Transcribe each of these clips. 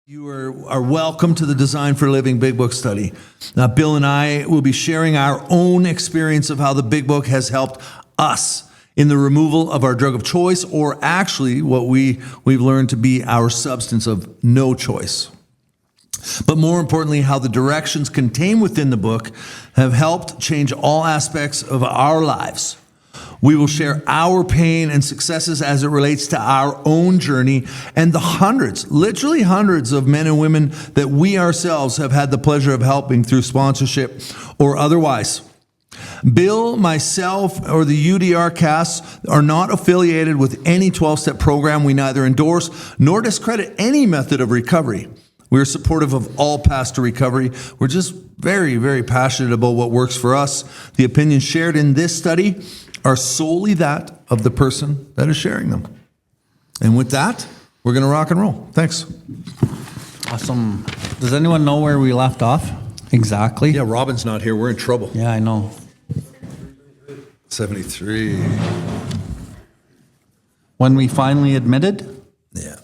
You are welcome to the Design for Living Big Book study. Now, Bill and I will be sharing our own experience of how the Big Book has helped us in the removal of our drug of choice, or actually what we've learned to be our substance of no choice. But more importantly, how the directions contained within the book have helped change all aspects of our lives. We will share our pain and successes as it relates to our own journey and the hundreds, literally hundreds of men and women that we ourselves have had the pleasure of helping through sponsorship or otherwise. Bill, myself, or the UDRcast are not affiliated with any 12-step program. We neither endorse nor discredit any method of recovery. We are supportive of all paths to recovery. We're just very, very passionate about what works for us. The opinions shared in this study are solely that of the person that is sharing them. And with that, we're going to rock and roll. Thanks. Awesome. Does anyone know where we left off? Exactly. Yeah, Robin's not here. We're in trouble. Yeah, I know. 73. When we finally admitted? Yeah.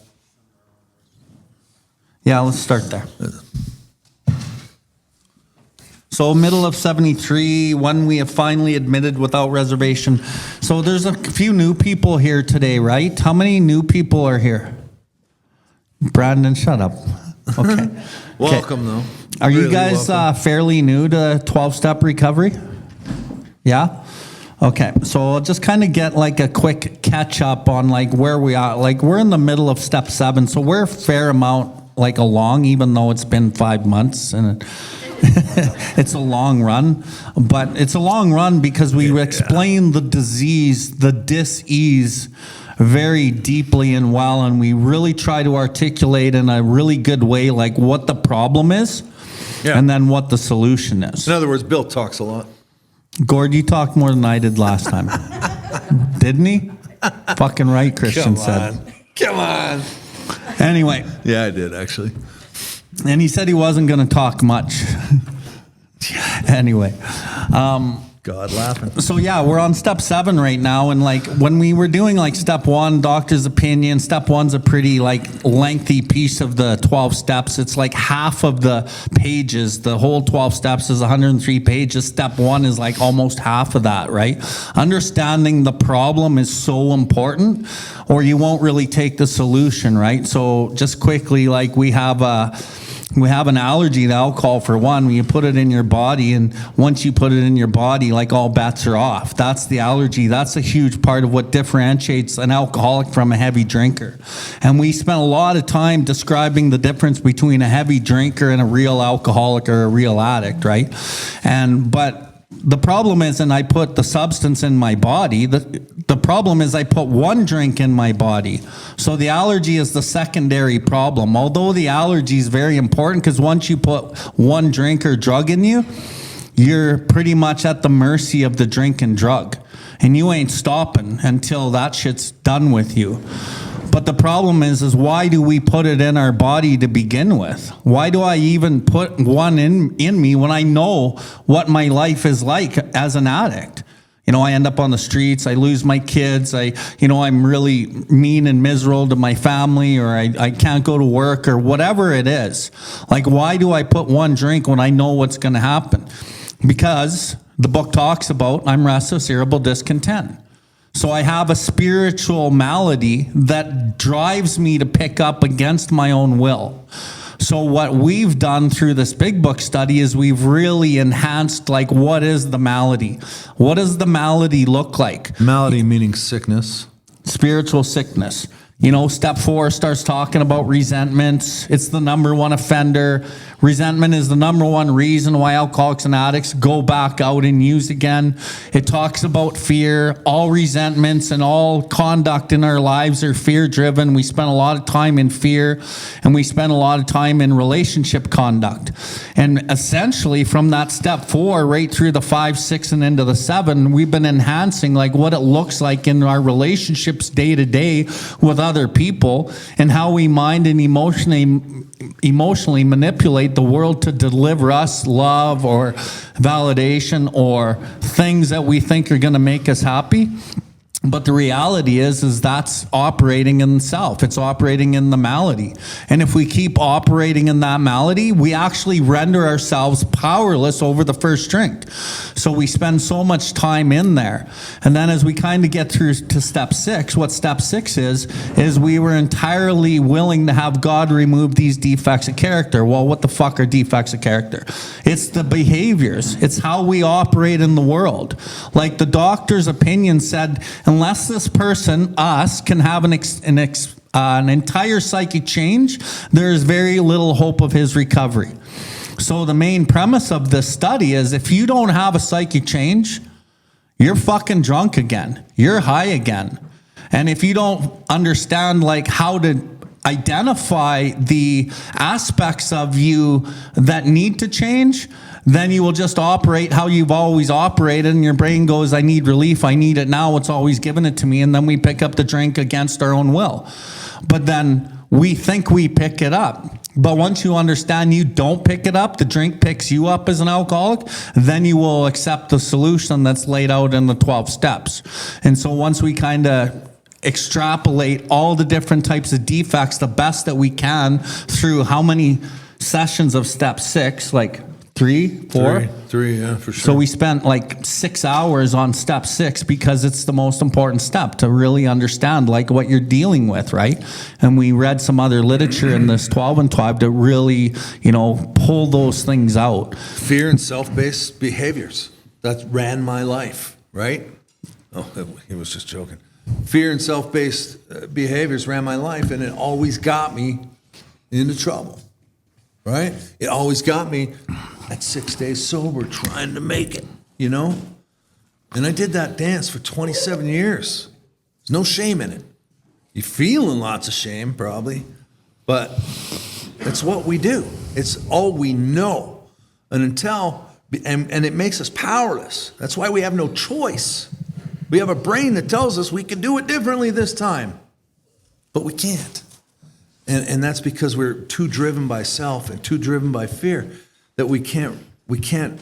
Yeah, let's start there. So middle of 73, when we have finally admitted without reservation. So there's a few new people here today, right? How many new people are here? Brandon, shut up. Okay. Welcome, though. Are really you guys fairly new to 12-step recovery? Yeah? Okay, so I'll just kind of get like a quick catch up on like where we are. Like we're in the middle of step 7, so we're a fair amount like along, even though it's been 5 months and it's a long run. But it's a long run because we explain the disease, the dis-ease, very deeply and well, and we really try to articulate in a really good way like what the problem is and then what the solution is. In other words, Bill talks a lot. Gord, you talked more than I did last time. Didn't he? Fucking right, Christian said. Come on. Anyway. Yeah, I did, actually. And he said he wasn't going to talk much. Anyway. God laughing. So yeah, we're on step 7 right now. And like when we were doing like step 1, doctor's opinion, step 1's a pretty like lengthy piece of the 12 steps. It's like half of the pages. The whole 12 steps is 103 pages. Step 1 is like almost half of that, right? Understanding the problem is so important, or you won't really take the solution, right? So just quickly, like we have an allergy to alcohol for one. When you put it in your body, and once you put it in your body, like all bets are off. That's the allergy. That's a huge part of what differentiates an alcoholic from a heavy drinker. And we spent a lot of time describing the difference between a heavy drinker and a real alcoholic or a real addict, right? But the problem is, and I put the substance in my body, the problem is I put one drink in my body. So the allergy is the secondary problem. Although the allergy is very important, because once you put one drink or drug in you, you're pretty much at the mercy of the drink and drug. And you ain't stopping until that shit's done with you. But the problem is why do we put it in our body to begin with? Why do I even put one in me when I know what my life is like as an addict? You know, I end up on the streets, I lose my kids, I'm really mean and miserable to my family, or I can't go to work, or whatever it is. Like, why do I put one drink when I know what's going to happen? Because the book talks about I'm restless, irritable, discontent. So I have a spiritual malady that drives me to pick up against my own will. So what we've done through this big book study is we've really enhanced, like, what is the malady? What does the malady look like? Malady meaning sickness. Spiritual sickness. You know, step 4 starts talking about resentment. It's the number one offender. Resentment is the number one reason why alcoholics and addicts go back out and use again. It talks about fear. All resentments and all conduct in our lives are fear-driven. We spend a lot of time in fear, and we spend a lot of time in relationship conduct. And essentially, from that step 4 right through the 5, 6, and into the 7, we've been enhancing like what it looks like in our relationships day to day with other people, and how we mind and emotionally manipulate the world to deliver us love or validation or things that we think are going to make us happy. But the reality is that's operating in self. It's operating in the malady. And if we keep operating in that malady, we actually render ourselves powerless over the first drink. So we spend so much time in there. And then as we kind of get through to step 6, what step 6 is we were entirely willing to have God remove these defects of character. Well, what the fuck are defects of character? It's the behaviors. It's how we operate in the world. Like the doctor's opinion said, unless this person, us, can have an entire psychic change, there is very little hope of his recovery. So the main premise of this study is if you don't have a psychic change, you're fucking drunk again. You're high again. And if you don't understand like how to identify the aspects of you that need to change, then you will just operate how you've always operated, and your brain goes, I need relief, I need it now, it's always given it to me, and then we pick up the drink against our own will. But then we think we pick it up. But once you understand you don't pick it up, the drink picks you up as an alcoholic, then you will accept the solution that's laid out in the 12 steps. And so once we kind of extrapolate all the different types of defects the best that we can through how many sessions of step 6, like 3, 4? Three, yeah, for sure. So we spent like 6 hours on step 6 because it's the most important step to really understand like what you're dealing with, right? And we read some other literature in this 12 and 12 to really, pull those things out. Fear and self-based behaviors. That ran my life, right? Oh, he was just joking. Fear and self-based behaviors ran my life, and it always got me into trouble, right? It always got me at 6 days sober trying to make it, And I did that dance for 27 years. There's no shame in it. You're feeling lots of shame, probably, but it's what we do. It's all we know. And it makes us powerless. That's why we have no choice. We have a brain that tells us we can do it differently this time, but we can't. And that's because we're too driven by self and too driven by fear that we can't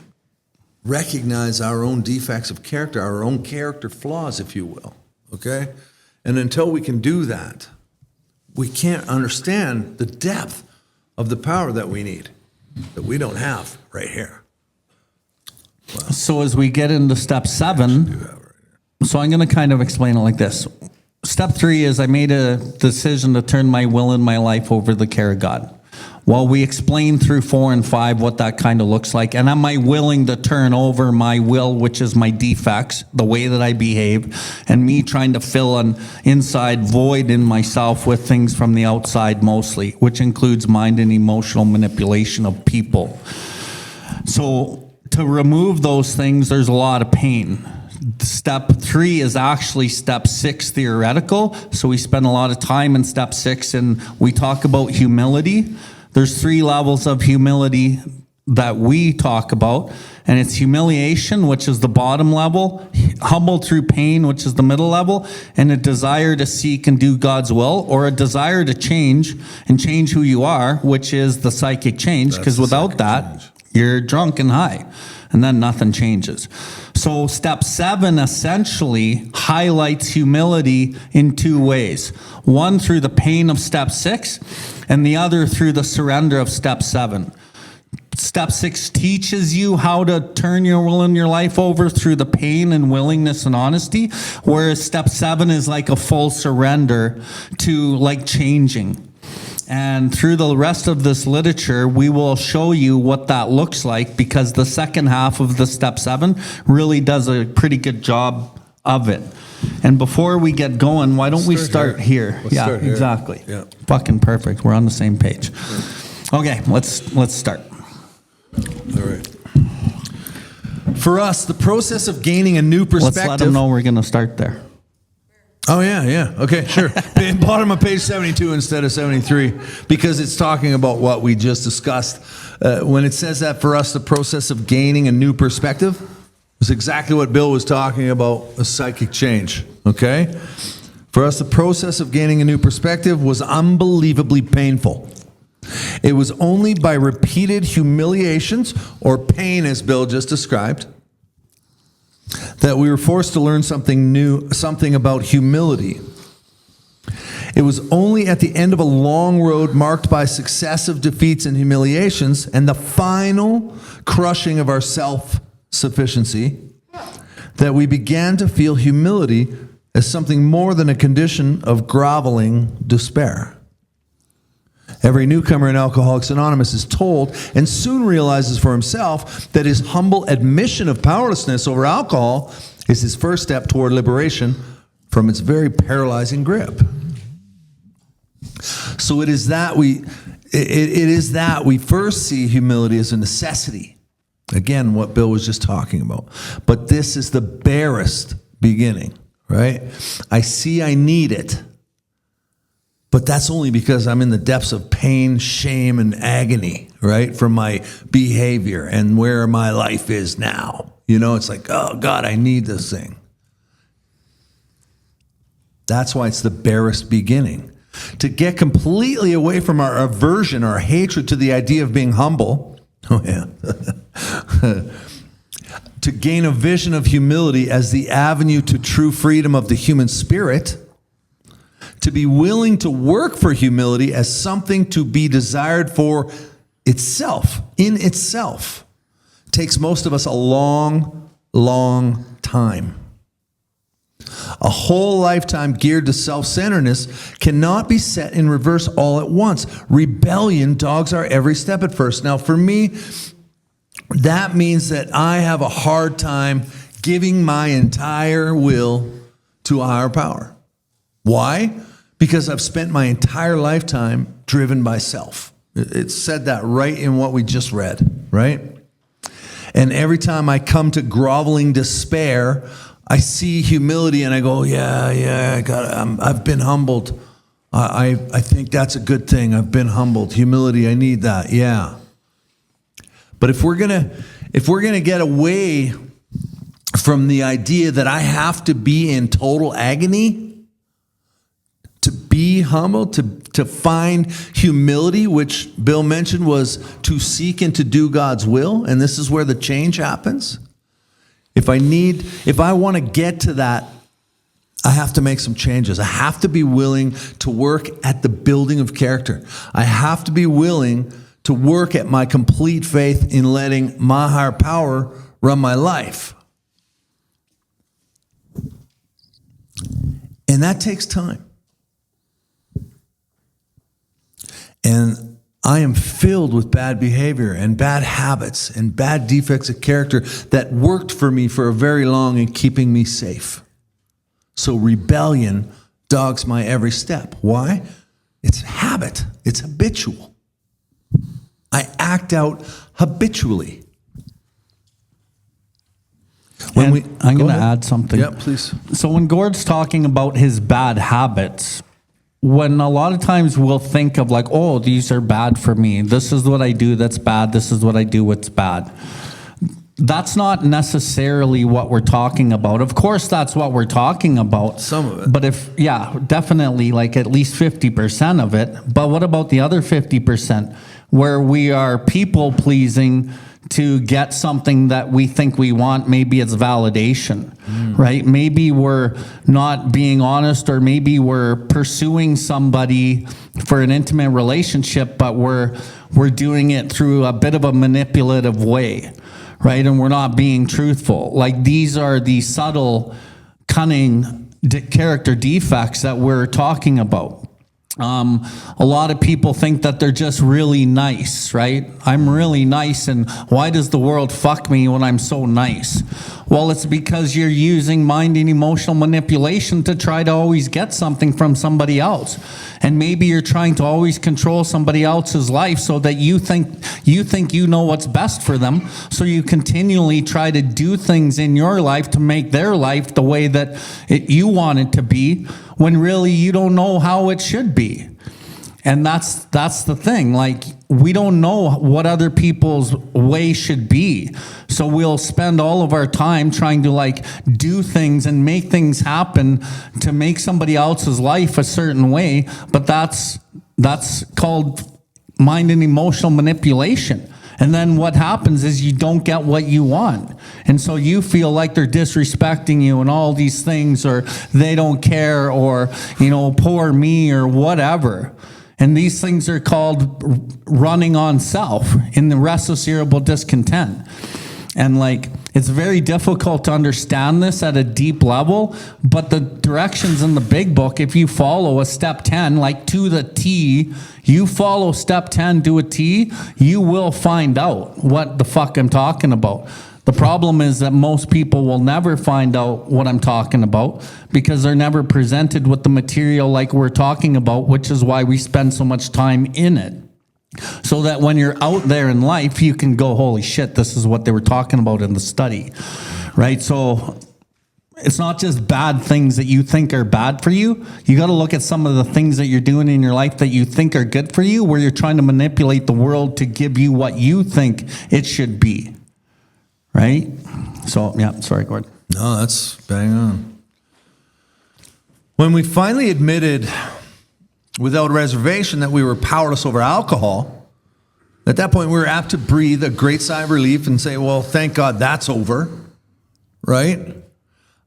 recognize our own defects of character, our own character flaws, if you will, okay? And until we can do that, we can't understand the depth of the power that we need, that we don't have right here. Well, so as we get into step 7, so I'm going to kind of explain it like this. Step 3 is I made a decision to turn my will and my life over to the care of God. Well, we explained through 4 and 5 what that kind of looks like. And am I willing to turn over my will, which is my defects, the way that I behave, and me trying to fill an inside void in myself with things from the outside mostly, which includes mind and emotional manipulation of people. So to remove those things, there's a lot of pain. Step 3 is actually step 6 theoretical. So we spend a lot of time in step 6 and we talk about humility. There's 3 levels of humility that we talk about. And it's humiliation, which is the bottom level, humble through pain, which is the middle level, and a desire to seek and do God's will, or a desire to change and change who you are, which is the psychic change. Because without that, you're drunk and high. And then nothing changes. So step 7 essentially highlights humility in 2 ways. One through the pain of step 6, and the other through the surrender of step 7. Step 6 teaches you how to turn your will and your life over through the pain and willingness and honesty, whereas step 7 is like a full surrender to like changing. And through the rest of this literature, we will show you what that looks like, because the second half of the step 7 really does a pretty good job of it. And before we get going, why don't we start here? Let's start here. Exactly. Yeah. Fucking perfect. We're on the same page. Okay, let's start. All right. For us, the process of gaining a new perspective. Let's let them know we're going to start there. Oh, yeah. Okay, sure. Bottom of page 72 instead of 73, because it's talking about what we just discussed. When it says that for us, the process of gaining a new perspective is exactly what Bill was talking about, a psychic change, okay? For us, the process of gaining a new perspective was unbelievably painful. It was only by repeated humiliations or pain, as Bill just described, that we were forced to learn something new, something about humility. It was only at the end of a long road marked by successive defeats and humiliations and the final crushing of our self-sufficiency that we began to feel humility as something more than a condition of groveling despair. Every newcomer in Alcoholics Anonymous is told and soon realizes for himself that his humble admission of powerlessness over alcohol is his first step toward liberation from its very paralyzing grip. So it is that we first see humility as a necessity. Again, what Bill was just talking about. But this is the barest beginning, right? I see I need it. But that's only because I'm in the depths of pain, shame, and agony, right? From my behavior and where my life is now. It's like, oh God, I need this thing. That's why it's the barest beginning. To get completely away from our aversion, our hatred to the idea of being humble. Oh yeah. To gain a vision of humility as the avenue to true freedom of the human spirit. To be willing to work for humility as something to be desired for itself, in itself, takes most of us a long, long time. A whole lifetime geared to self-centeredness cannot be set in reverse all at once. Rebellion dogs our every step at first. Now, for me, that means that I have a hard time giving my entire will to a higher power. Why? Because I've spent my entire lifetime driven by self. It said that right in what we just read, right? And every time I come to groveling despair, I see humility and I go, I've been humbled. I think that's a good thing. I've been humbled. Humility, I need that. Yeah. But if we're gonna get away from the idea that I have to be in total agony to be humble, to find humility, which Bill mentioned was to seek and to do God's will, and this is where the change happens. If I want to get to that, I have to make some changes. I have to be willing to work at the building of character. I have to be willing to work at my complete faith in letting my higher power run my life. And that takes time. And I am filled with bad behavior and bad habits and bad defects of character that worked for me for a very long in keeping me safe. So rebellion dogs my every step. Why? It's habit. It's habitual. I act out habitually. I'm going to add something. Yeah, please. So when Gord's talking about his bad habits, when a lot of times we'll think of like, oh, these are bad for me. This is what I do that's bad. This is what I do what's bad. That's not necessarily what we're talking about. Of course, that's what we're talking about. Some of it. But definitely like at least 50% of it. But what about the other 50% where we are people pleasing to get something that we think we want? Maybe it's validation, right? Maybe we're not being honest, or maybe we're pursuing somebody for an intimate relationship, but we're doing it through a bit of a manipulative way, right? And we're not being truthful. Like these are the subtle, cunning character defects that we're talking about. A lot of people think that they're just really nice, right? I'm really nice, and why does the world fuck me when I'm so nice? Well, it's because you're using mind and emotional manipulation to try to always get something from somebody else. And maybe you're trying to always control somebody else's life so that you think you know what's best for them. So you continually try to do things in your life to make their life the way that you want it to be, when really you don't know how it should be. And that's the thing. Like, we don't know what other people's way should be. So we'll spend all of our time trying to like do things and make things happen to make somebody else's life a certain way. But that's called mind and emotional manipulation. And then what happens is you don't get what you want. And so you feel like they're disrespecting you and all these things, or they don't care, or, poor me, or whatever. And these things are called running on self in the restless, irritable discontent. And it's very difficult to understand this at a deep level, but the directions in the big book, if you follow a step 10, to the T, you follow step 10 to a T, you will find out what the fuck I'm talking about. The problem is that most people will never find out what I'm talking about because they're never presented with the material like we're talking about, which is why we spend so much time in it. So that when you're out there in life, you can go, holy shit, this is what they were talking about in the study, right? So it's not just bad things that you think are bad for you. You got to look at some of the things that you're doing in your life that you think are good for you, where you're trying to manipulate the world to give you what you think it should be, right? So, yeah, sorry, Gord. No, that's bang on. When we finally admitted without reservation that we were powerless over alcohol, at that point we were apt to breathe a great sigh of relief and say, well, thank God that's over, right?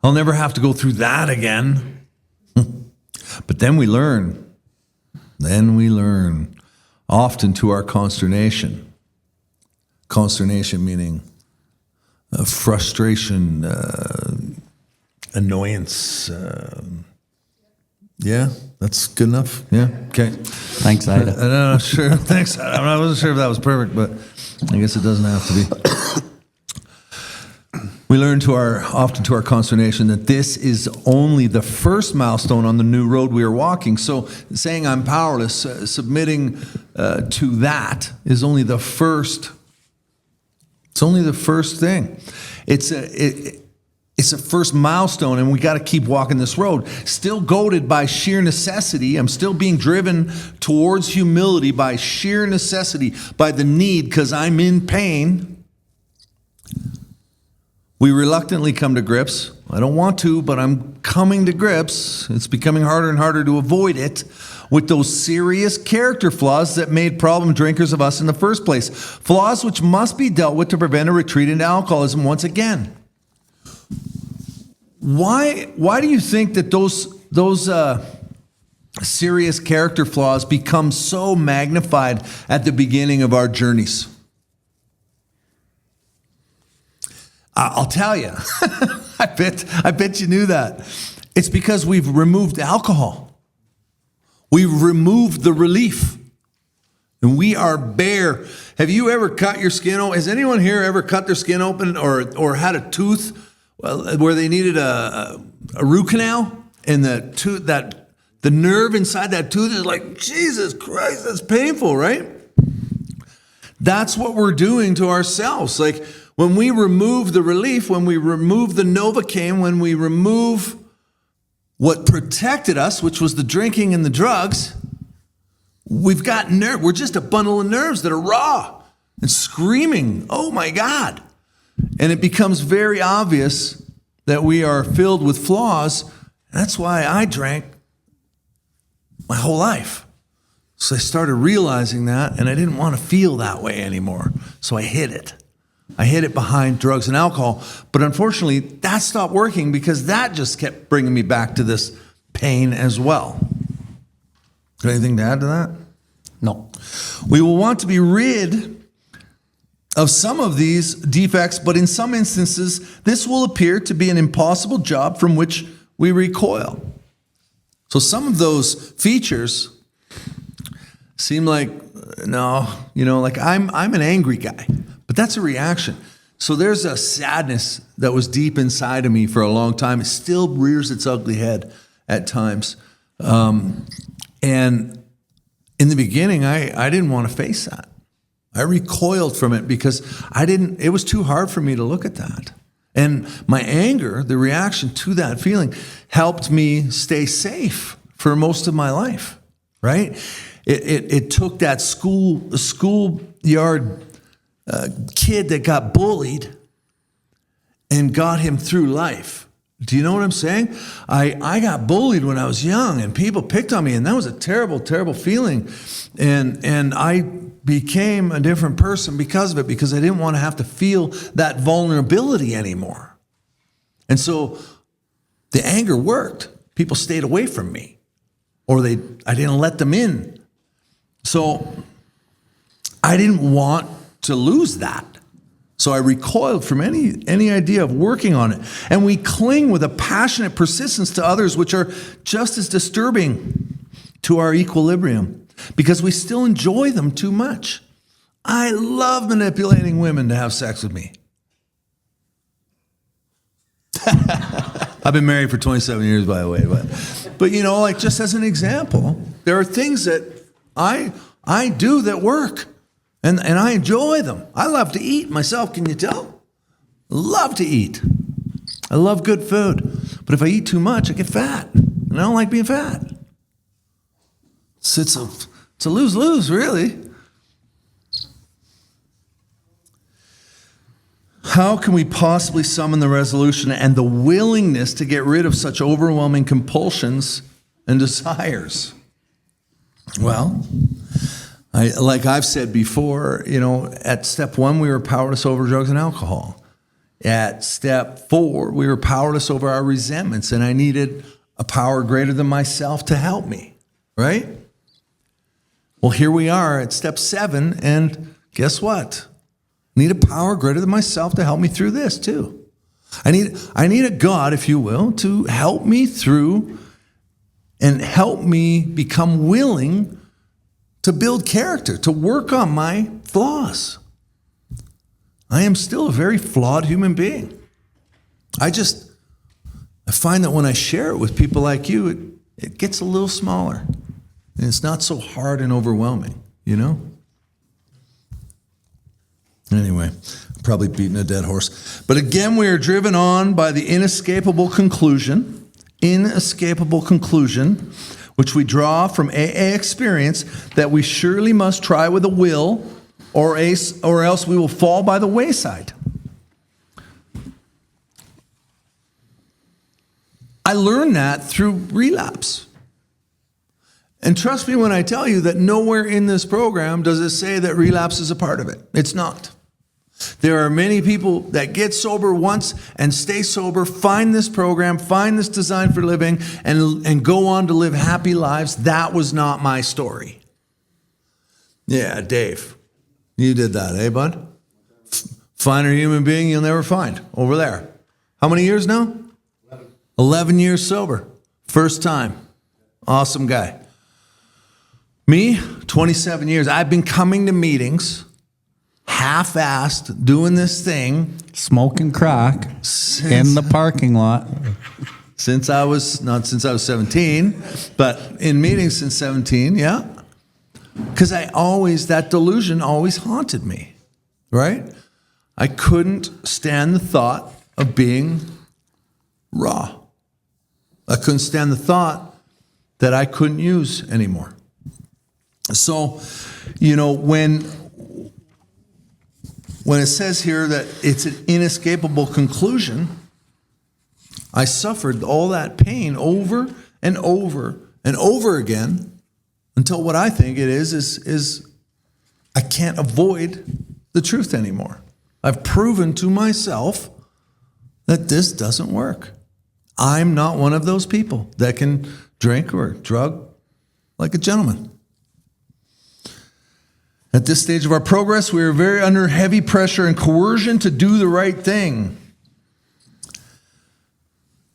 I'll never have to go through that again. But then we learn, often to our consternation. Consternation meaning frustration, annoyance. Yeah, that's good enough. Yeah, okay. Thanks, Ida. I'm not sure. Thanks, Ida. I wasn't sure if that was perfect, but I guess it doesn't have to be. We learn often to our consternation that this is only the first milestone on the new road we are walking. So saying I'm powerless, submitting to that is only the first. It's only the first thing. It's a first milestone, and we got to keep walking this road. Still goaded by sheer necessity. I'm still being driven towards humility by sheer necessity, by the need, because I'm in pain. We reluctantly come to grips. I don't want to, but I'm coming to grips. It's becoming harder and harder to avoid it with those serious character flaws that made problem drinkers of us in the first place. Flaws which must be dealt with to prevent a retreat into alcoholism once again. Why do you think that those serious character flaws become so magnified at the beginning of our journeys? I'll tell you. I bet you knew that. It's because we've removed alcohol. We've removed the relief. And we are bare. Have you ever cut your skin open? Has anyone here ever cut their skin open or had a tooth where they needed a root canal, and the nerve inside that tooth is like, Jesus Christ, that's painful, right? That's what we're doing to ourselves. Like when we remove the relief, when we remove the Novocaine, when we remove what protected us, which was the drinking and the drugs, we've got nerve. We're just a bundle of nerves that are raw and screaming, oh my God. And it becomes very obvious that we are filled with flaws. That's why I drank my whole life. So I started realizing that, and I didn't want to feel that way anymore. So I hid it. I hid it behind drugs and alcohol. But unfortunately, that stopped working because that just kept bringing me back to this pain as well. Got anything to add to that? No. We will want to be rid of some of these defects, but in some instances, this will appear to be an impossible job from which we recoil. So some of those features seem like, no, like I'm an angry guy, but that's a reaction. So there's a sadness that was deep inside of me for a long time. It still rears its ugly head at times. And in the beginning, I didn't want to face that. I recoiled from it because it was too hard for me to look at that. And my anger, the reaction to that feeling, helped me stay safe for most of my life, right? It took that schoolyard kid that got bullied and got him through life Do you know what I'm saying? I got bullied when I was young, and people picked on me, and that was a terrible, terrible feeling. And I became a different person because of it, because I didn't want to have to feel that vulnerability anymore. And so the anger worked. People stayed away from me, or I didn't let them in. So I didn't want to lose that. So I recoiled from any idea of working on it. And we cling with a passionate persistence to others, which are just as disturbing to our equilibrium, because we still enjoy them too much. I love manipulating women to have sex with me. I've been married for 27 years, by the way. But you know, like, just as an example, there are things that I do that work. And I enjoy them. I love to eat myself, can you tell? Love to eat. I love good food. But if I eat too much, I get fat. And I don't like being fat. So it's a lose-lose, really. How can we possibly summon the resolution and the willingness to get rid of such overwhelming compulsions and desires? Well, like I've said before, you know, at step 1, we were powerless over drugs and alcohol. At step 4, we were powerless over our resentments, and I needed a power greater than myself to help me, right? Well, here we are at step 7, and guess what? I need a power greater than myself to help me through this too. I need a God, if you will, to help me through and help me become willing to build character, to work on my flaws. I am still a very flawed human being. I find that when I share it with people like you, it gets a little smaller. And it's not so hard and overwhelming, you know? Anyway, I'm probably beating a dead horse. But again, we are driven on by the inescapable conclusion, which we draw from AA experience, that we surely must try with a will, or else we will fall by the wayside. I learned that through relapse. And trust me when I tell you that nowhere in this program does it say that relapse is a part of it. It's not. There are many people that get sober once and stay sober, find this program, find this design for living, and go on to live happy lives. That was not my story. Yeah, Dave, you did that, eh, bud? Finer human being you'll never find over there. How many years now? 11 years sober. First time. Awesome guy. Me, 27 years. I've been coming to meetings, half-assed, doing this thing. Smoking crack in the parking lot. Not since I was 17, but in meetings since 17, yeah. Because that delusion always haunted me, right? I couldn't stand the thought of being raw. I couldn't stand the thought that I couldn't use anymore. So, you know, when it says here that it's an inescapable conclusion, I suffered all that pain over and over and over again until what I think it is I can't avoid the truth anymore. I've proven to myself that this doesn't work. I'm not one of those people that can drink or drug like a gentleman. At this stage of our progress, we are very under heavy pressure and coercion to do the right thing.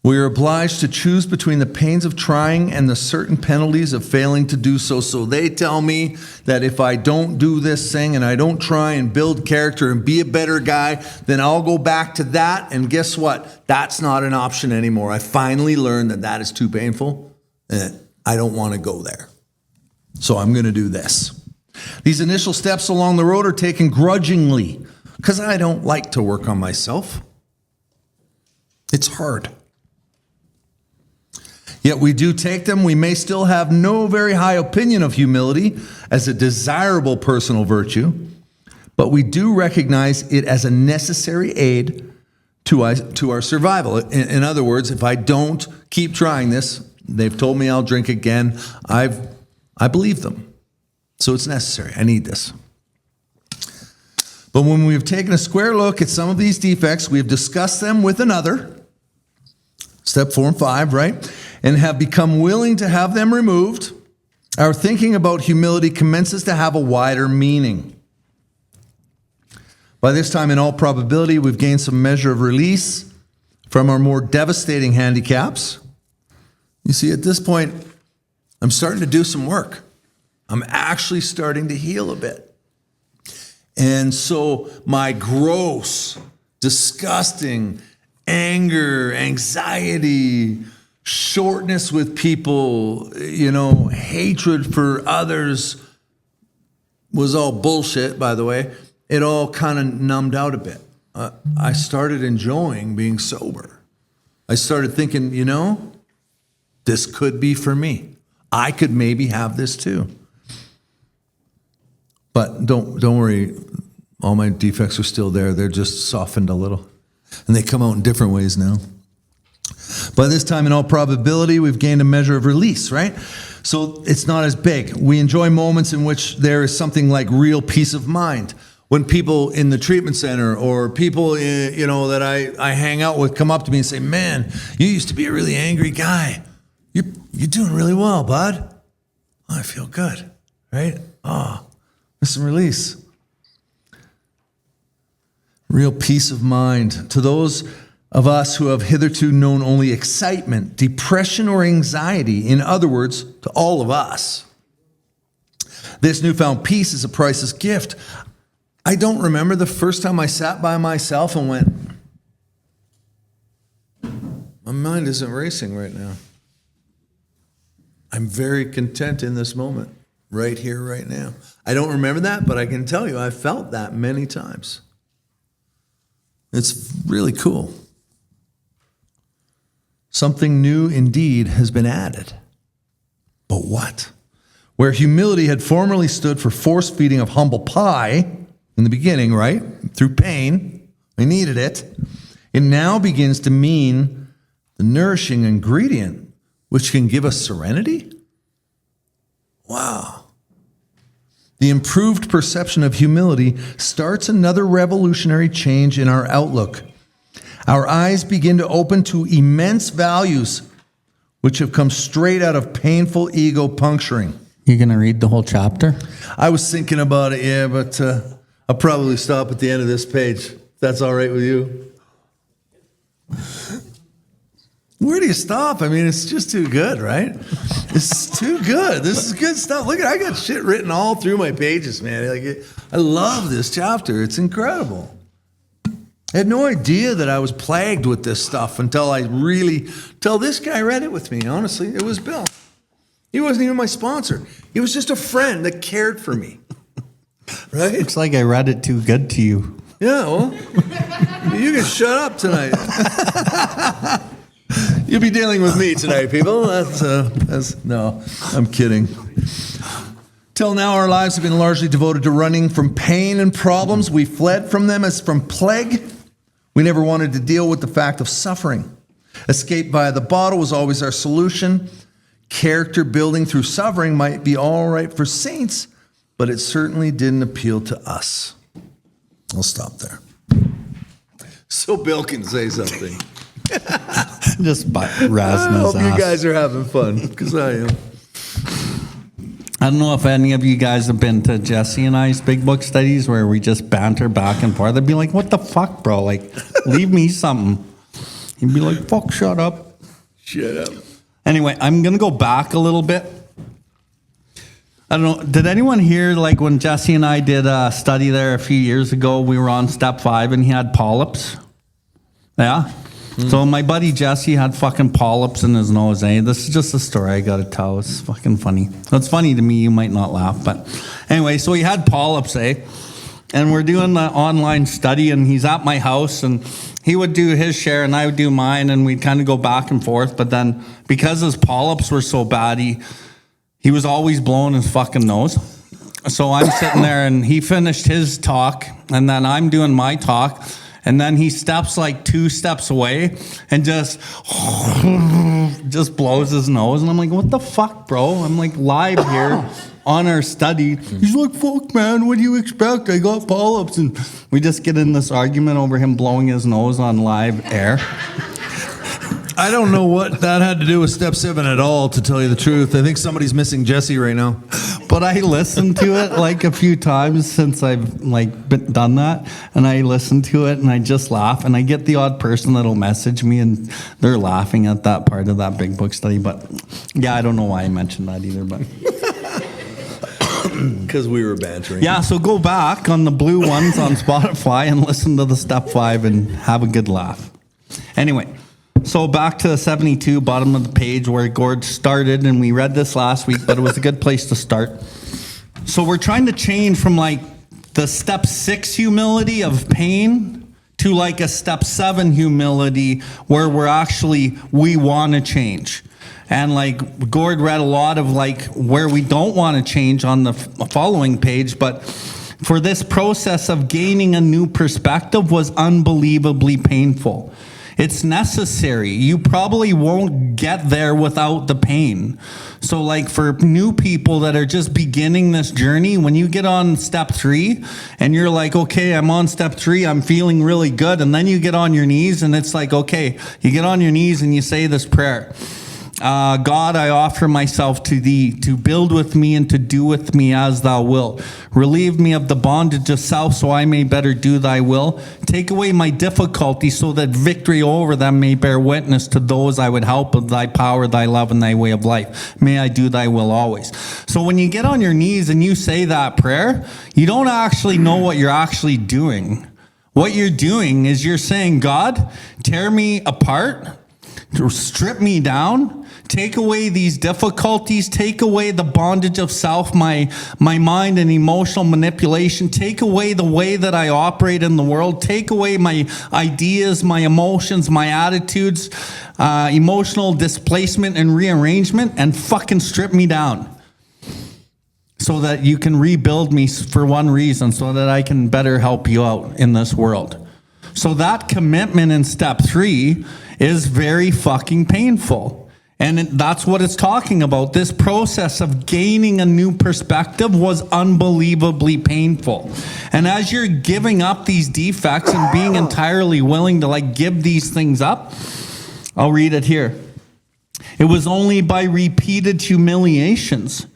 We are obliged to choose between the pains of trying and the certain penalties of failing to do so. So they tell me that if I don't do this thing and I don't try and build character and be a better guy, then I'll go back to that. And guess what? That's not an option anymore. I finally learned that is too painful and I don't want to go there. So I'm going to do this. These initial steps along the road are taken grudgingly because I don't like to work on myself. It's hard. Yet we do take them. We may still have no very high opinion of humility as a desirable personal virtue, but we do recognize it as a necessary aid to our survival. In other words, if I don't keep trying this, they've told me I'll drink again. I believe them. So it's necessary. I need this. But when we've taken a square look at some of these defects, we've discussed them with another, step 4 and 5, right? And have become willing to have them removed, our thinking about humility commences to have a wider meaning. By this time, in all probability, we've gained some measure of release from our more devastating handicaps. You see, at this point, I'm starting to do some work. I'm actually starting to heal a bit. And so my gross, disgusting anger, anxiety, shortness with people, hatred for others was all bullshit, by the way. It all kind of numbed out a bit. I started enjoying being sober. I started thinking, this could be for me. I could maybe have this too. But don't worry, all my defects are still there. They're just softened a little. And they come out in different ways now. By this time, in all probability, we've gained a measure of release, right? So it's not as big. We enjoy moments in which there is something like real peace of mind. When people in the treatment center or people, that I hang out with come up to me and say, man, you used to be a really angry guy. You're doing really well, bud. Oh, I feel good, right? Oh, there's some release. Real peace of mind. To those of us who have hitherto known only excitement, depression, or anxiety, in other words, to all of us, this newfound peace is a priceless gift. I don't remember the first time I sat by myself and went, my mind isn't racing right now. I'm very content in this moment, right here, right now. I don't remember that, but I can tell you I felt that many times. It's really cool. Something new indeed has been added. But what? Where humility had formerly stood for force feeding of humble pie in the beginning, right? Through pain, I needed it. It now begins to mean the nourishing ingredient, which can give us serenity. Wow. The improved perception of humility starts another revolutionary change in our outlook. Our eyes begin to open to immense values which have come straight out of painful ego puncturing. You're going to read the whole chapter? I was thinking about it, yeah, but I'll probably stop at the end of this page. If that's all right with you. Where do you stop? I mean, it's just too good, right? It's too good. This is good stuff. Look at, I got shit written all through my pages, man. I love this chapter. It's incredible. I had no idea that I was plagued with this stuff until this guy read it with me. Honestly, it was Bill. He wasn't even my sponsor. He was just a friend that cared for me. Right? Looks like I read it too good to you. Yeah, well, you can shut up tonight. You'll be dealing with me tonight, people. No, I'm kidding. Till now, our lives have been largely devoted to running from pain and problems. We fled from them as from plague. We never wanted to deal with the fact of suffering. Escape via the bottle was always our solution. Character building through suffering might be all right for saints, but it certainly didn't appeal to us. I'll stop there. So Bill can say something. Just razzing I his hope you ass. guys are having fun, because I am. I don't know if any of you guys have been to Jesse and I's big book studies where we just banter back and forth. They'd be like, what the fuck, bro? Like, leave me something. He'd be like, fuck, shut up. Shut up. Anyway, I'm going to go back a little bit. I don't know. Did anyone hear, like, when Jesse and I did a study there a few years ago, we were on step 5 and he had polyps? Yeah? So my buddy Jesse had fucking polyps in his nose, eh? This is just a story I gotta tell. It's fucking funny. It's funny to me. You might not laugh, but anyway, so he had polyps, eh? And we're doing the online study, and he's at my house, and he would do his share, and I would do mine, and we'd kind of go back and forth. But then, because his polyps were so bad, he was always blowing his fucking nose. So I'm sitting there, and he finished his talk, and then I'm doing my talk. And then he steps like 2 steps away and just blows his nose. And I'm like, what the fuck, bro? I'm like live here on our study. He's like, fuck, man, what do you expect? I got polyps. And we just get in this argument over him blowing his nose on live air. I don't know what that had to do with step 7 at all, to tell you the truth. I think somebody's missing Jesse right now. But I listened to it like a few times since I've done that, and I listen to it and I just laugh, and I get the odd person that'll message me and they're laughing at that part of that big book study. But yeah, I don't know why I mentioned that either, but because we were bantering. yeah, so go back on the blue ones on Spotify and listen to the step 5 and have a good laugh. Anyway, so back to 72, bottom of the page where Gord started, and we read this last week, but it was a good place to start. So we're trying to change from like the step 6 humility of pain to like a step 7 humility where we want to change. And like Gord read a lot of like where we don't want to change on the following page, but for this process of gaining a new perspective was unbelievably painful. It's necessary. You probably won't get there without the pain. So like for new people that are just beginning this journey, when you get on step 3 and you're like, okay, I'm on step 3, I'm feeling really good. And then you get on your knees and it's like, okay, you get on your knees and you say this prayer. God, I offer myself to thee to build with me and to do with me as thou wilt. Relieve me of the bondage of self so I may better do thy will. Take away my difficulties so that victory over them may bear witness to those I would help of thy power, thy love, and thy way of life. May I do thy will always. So when you get on your knees and you say that prayer, you don't actually know what you're actually doing. What you're doing is you're saying, God, tear me apart, strip me down, take away these difficulties, take away the bondage of self, my mind and emotional manipulation, take away the way that I operate in the world, take away my ideas, my emotions, my attitudes, emotional displacement and rearrangement, and fucking strip me down so that you can rebuild me for one reason, so that I can better help you out in this world. So that commitment in step 3 is very fucking painful. And that's what it's talking about. This process of gaining a new perspective was unbelievably painful. And as you're giving up these defects and being entirely willing to like give these things up, I'll read it here. It was only by repeated humiliations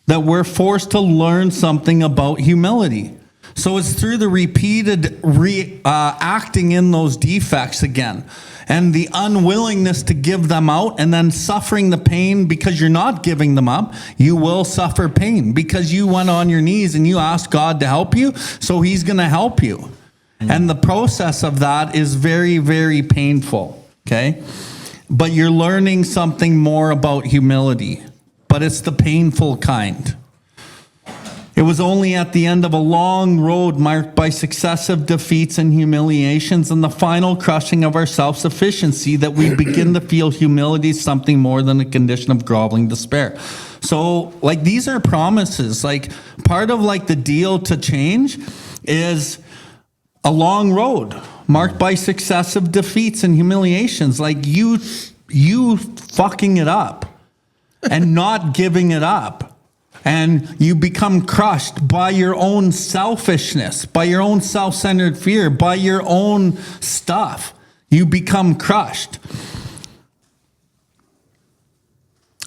that we're forced to learn something about humility. So it's through the repeated acting in those defects again, and the unwillingness to give them out, and then suffering the pain because you're not giving them up. You will suffer pain because you went on your knees and you asked God to help you, so he's going to help you. And the process of that is very, very painful, okay? But you're learning something more about humility, but it's the painful kind. It was only at the end of a long road marked by successive defeats and humiliations and the final crushing of our self-sufficiency that we begin to feel humility is something more than a condition of groveling despair. So, like, these are promises. Like, part of, like, the deal to change is a long road marked by successive defeats and humiliations. Like, you fucking it up and not giving it up. And you become crushed by your own selfishness, by your own self-centered fear, by your own stuff. You become crushed.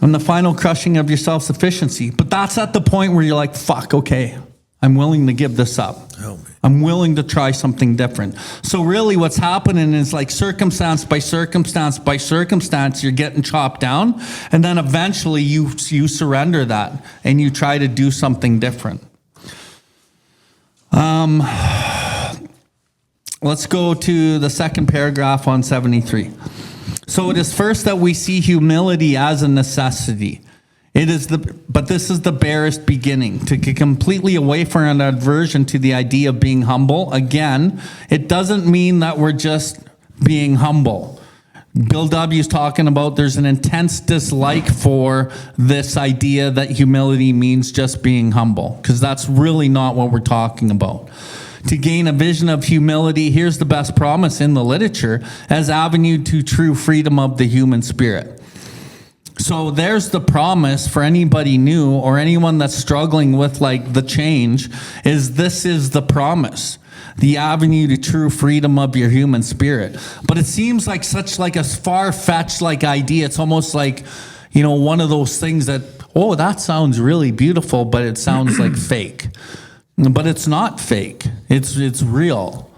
And the final crushing of your self-sufficiency. But that's at the point where you're like, fuck, okay, I'm willing to give this up. Help me. I'm willing to try something different. So really what's happening is like circumstance by circumstance by circumstance, you're getting chopped down. And then eventually you surrender that and you try to do something different. Let's go to the second paragraph on 73. So it is first that we see humility as a necessity. But this is the barest beginning. To get completely away from an aversion to the idea of being humble, again, it doesn't mean that we're just being humble. Bill W. is talking about there's an intense dislike for this idea that humility means just being humble, because that's really not what we're talking about. To gain a vision of humility, here's the best promise in the literature, as avenue to true freedom of the human spirit. So there's the promise for anybody new or anyone that's struggling with like the change, is this is the promise. The avenue to true freedom of your human spirit. But it seems like such like a far-fetched like idea. It's almost like, you know, one of those things that, oh, that sounds really beautiful, but it sounds like fake. But it's not fake. It's real.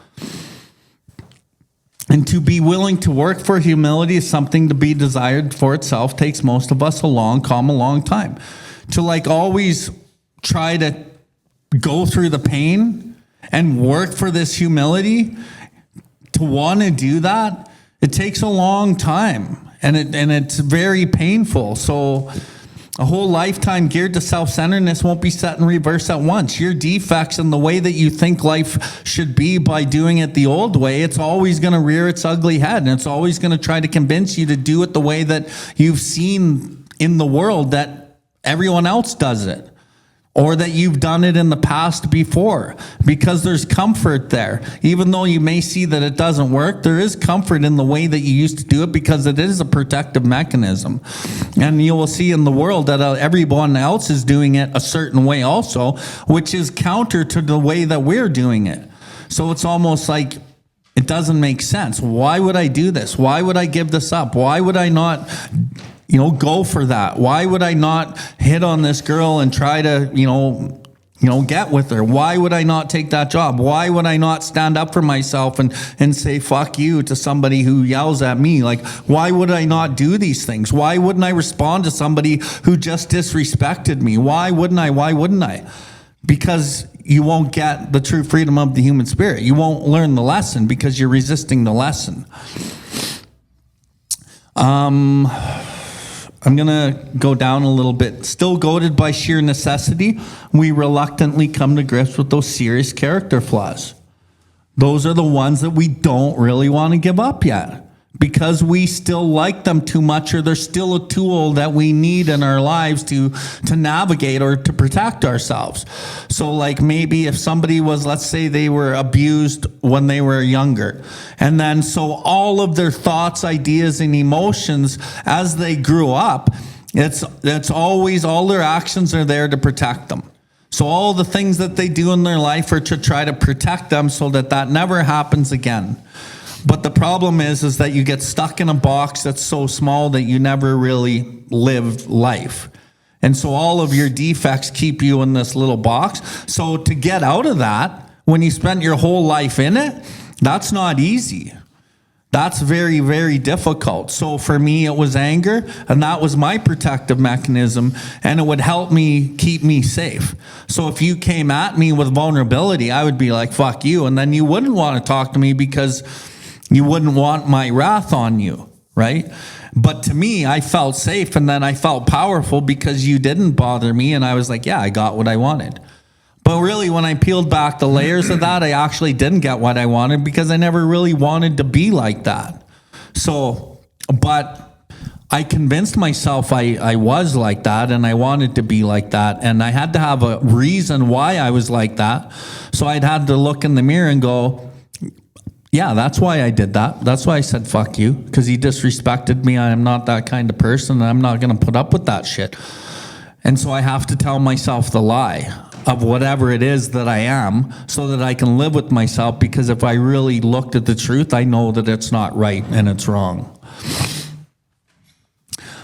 And to be willing to work for humility is something to be desired for itself. Takes most of us a long time. To like always try to go through the pain and work for this humility, to want to do that, it takes a long time. And it's very painful. So a whole lifetime geared to self-centeredness won't be set in reverse at once. Your defects and the way that you think life should be by doing it the old way, it's always going to rear its ugly head. And it's always going to try to convince you to do it the way that you've seen in the world that everyone else does it. Or that you've done it in the past before, because there's comfort there. Even though you may see that it doesn't work, there is comfort in the way that you used to do it, because it is a protective mechanism. And you will see in the world that everyone else is doing it a certain way also, which is counter to the way that we're doing it. So it's almost like it doesn't make sense. Why would I do this? Why would I give this up? Why would I not go for that? Why would I not hit on this girl and try to, get with her? Why would I not take that job? Why would I not stand up for myself and say, fuck you to somebody who yells at me? Like, why would I not do these things? Why wouldn't I respond to somebody who just disrespected me? Why wouldn't I? Because you won't get the true freedom of the human spirit. You won't learn the lesson because you're resisting the lesson. I'm going to go down a little bit. Still goaded by sheer necessity, we reluctantly come to grips with those serious character flaws. Those are the ones that we don't really want to give up yet, because we still like them too much, or they're still a tool that we need in our lives to navigate or to protect ourselves. So like maybe if somebody was, let's say they were abused when they were younger, and then so all of their thoughts, ideas, and emotions as they grew up, it's always, all their actions are there to protect them. So all the things that they do in their life are to try to protect them so that never happens again. But the problem is that you get stuck in a box that's so small that you never really live life. And so all of your defects keep you in this little box. So to get out of that, when you spent your whole life in it, that's not easy. That's very, very difficult. So for me, it was anger, and that was my protective mechanism, and it would help me keep me safe. So if you came at me with vulnerability, I would be like, fuck you. And then you wouldn't want to talk to me because you wouldn't want my wrath on you, right? But to me, I felt safe, and then I felt powerful because you didn't bother me, and I was like, yeah, I got what I wanted. But really, when I peeled back the layers of that, I actually didn't get what I wanted, because I never really wanted to be like that. So, but I convinced myself I was like that, and I wanted to be like that, and I had to have a reason why I was like that. So I'd had to look in the mirror and go, yeah, that's why I did that. That's why I said fuck you, because he disrespected me. I am not that kind of person, and I'm not going to put up with that shit. And so I have to tell myself the lie of whatever it is that I am, so that I can live with myself, because if I really looked at the truth, I know that it's not right and it's wrong.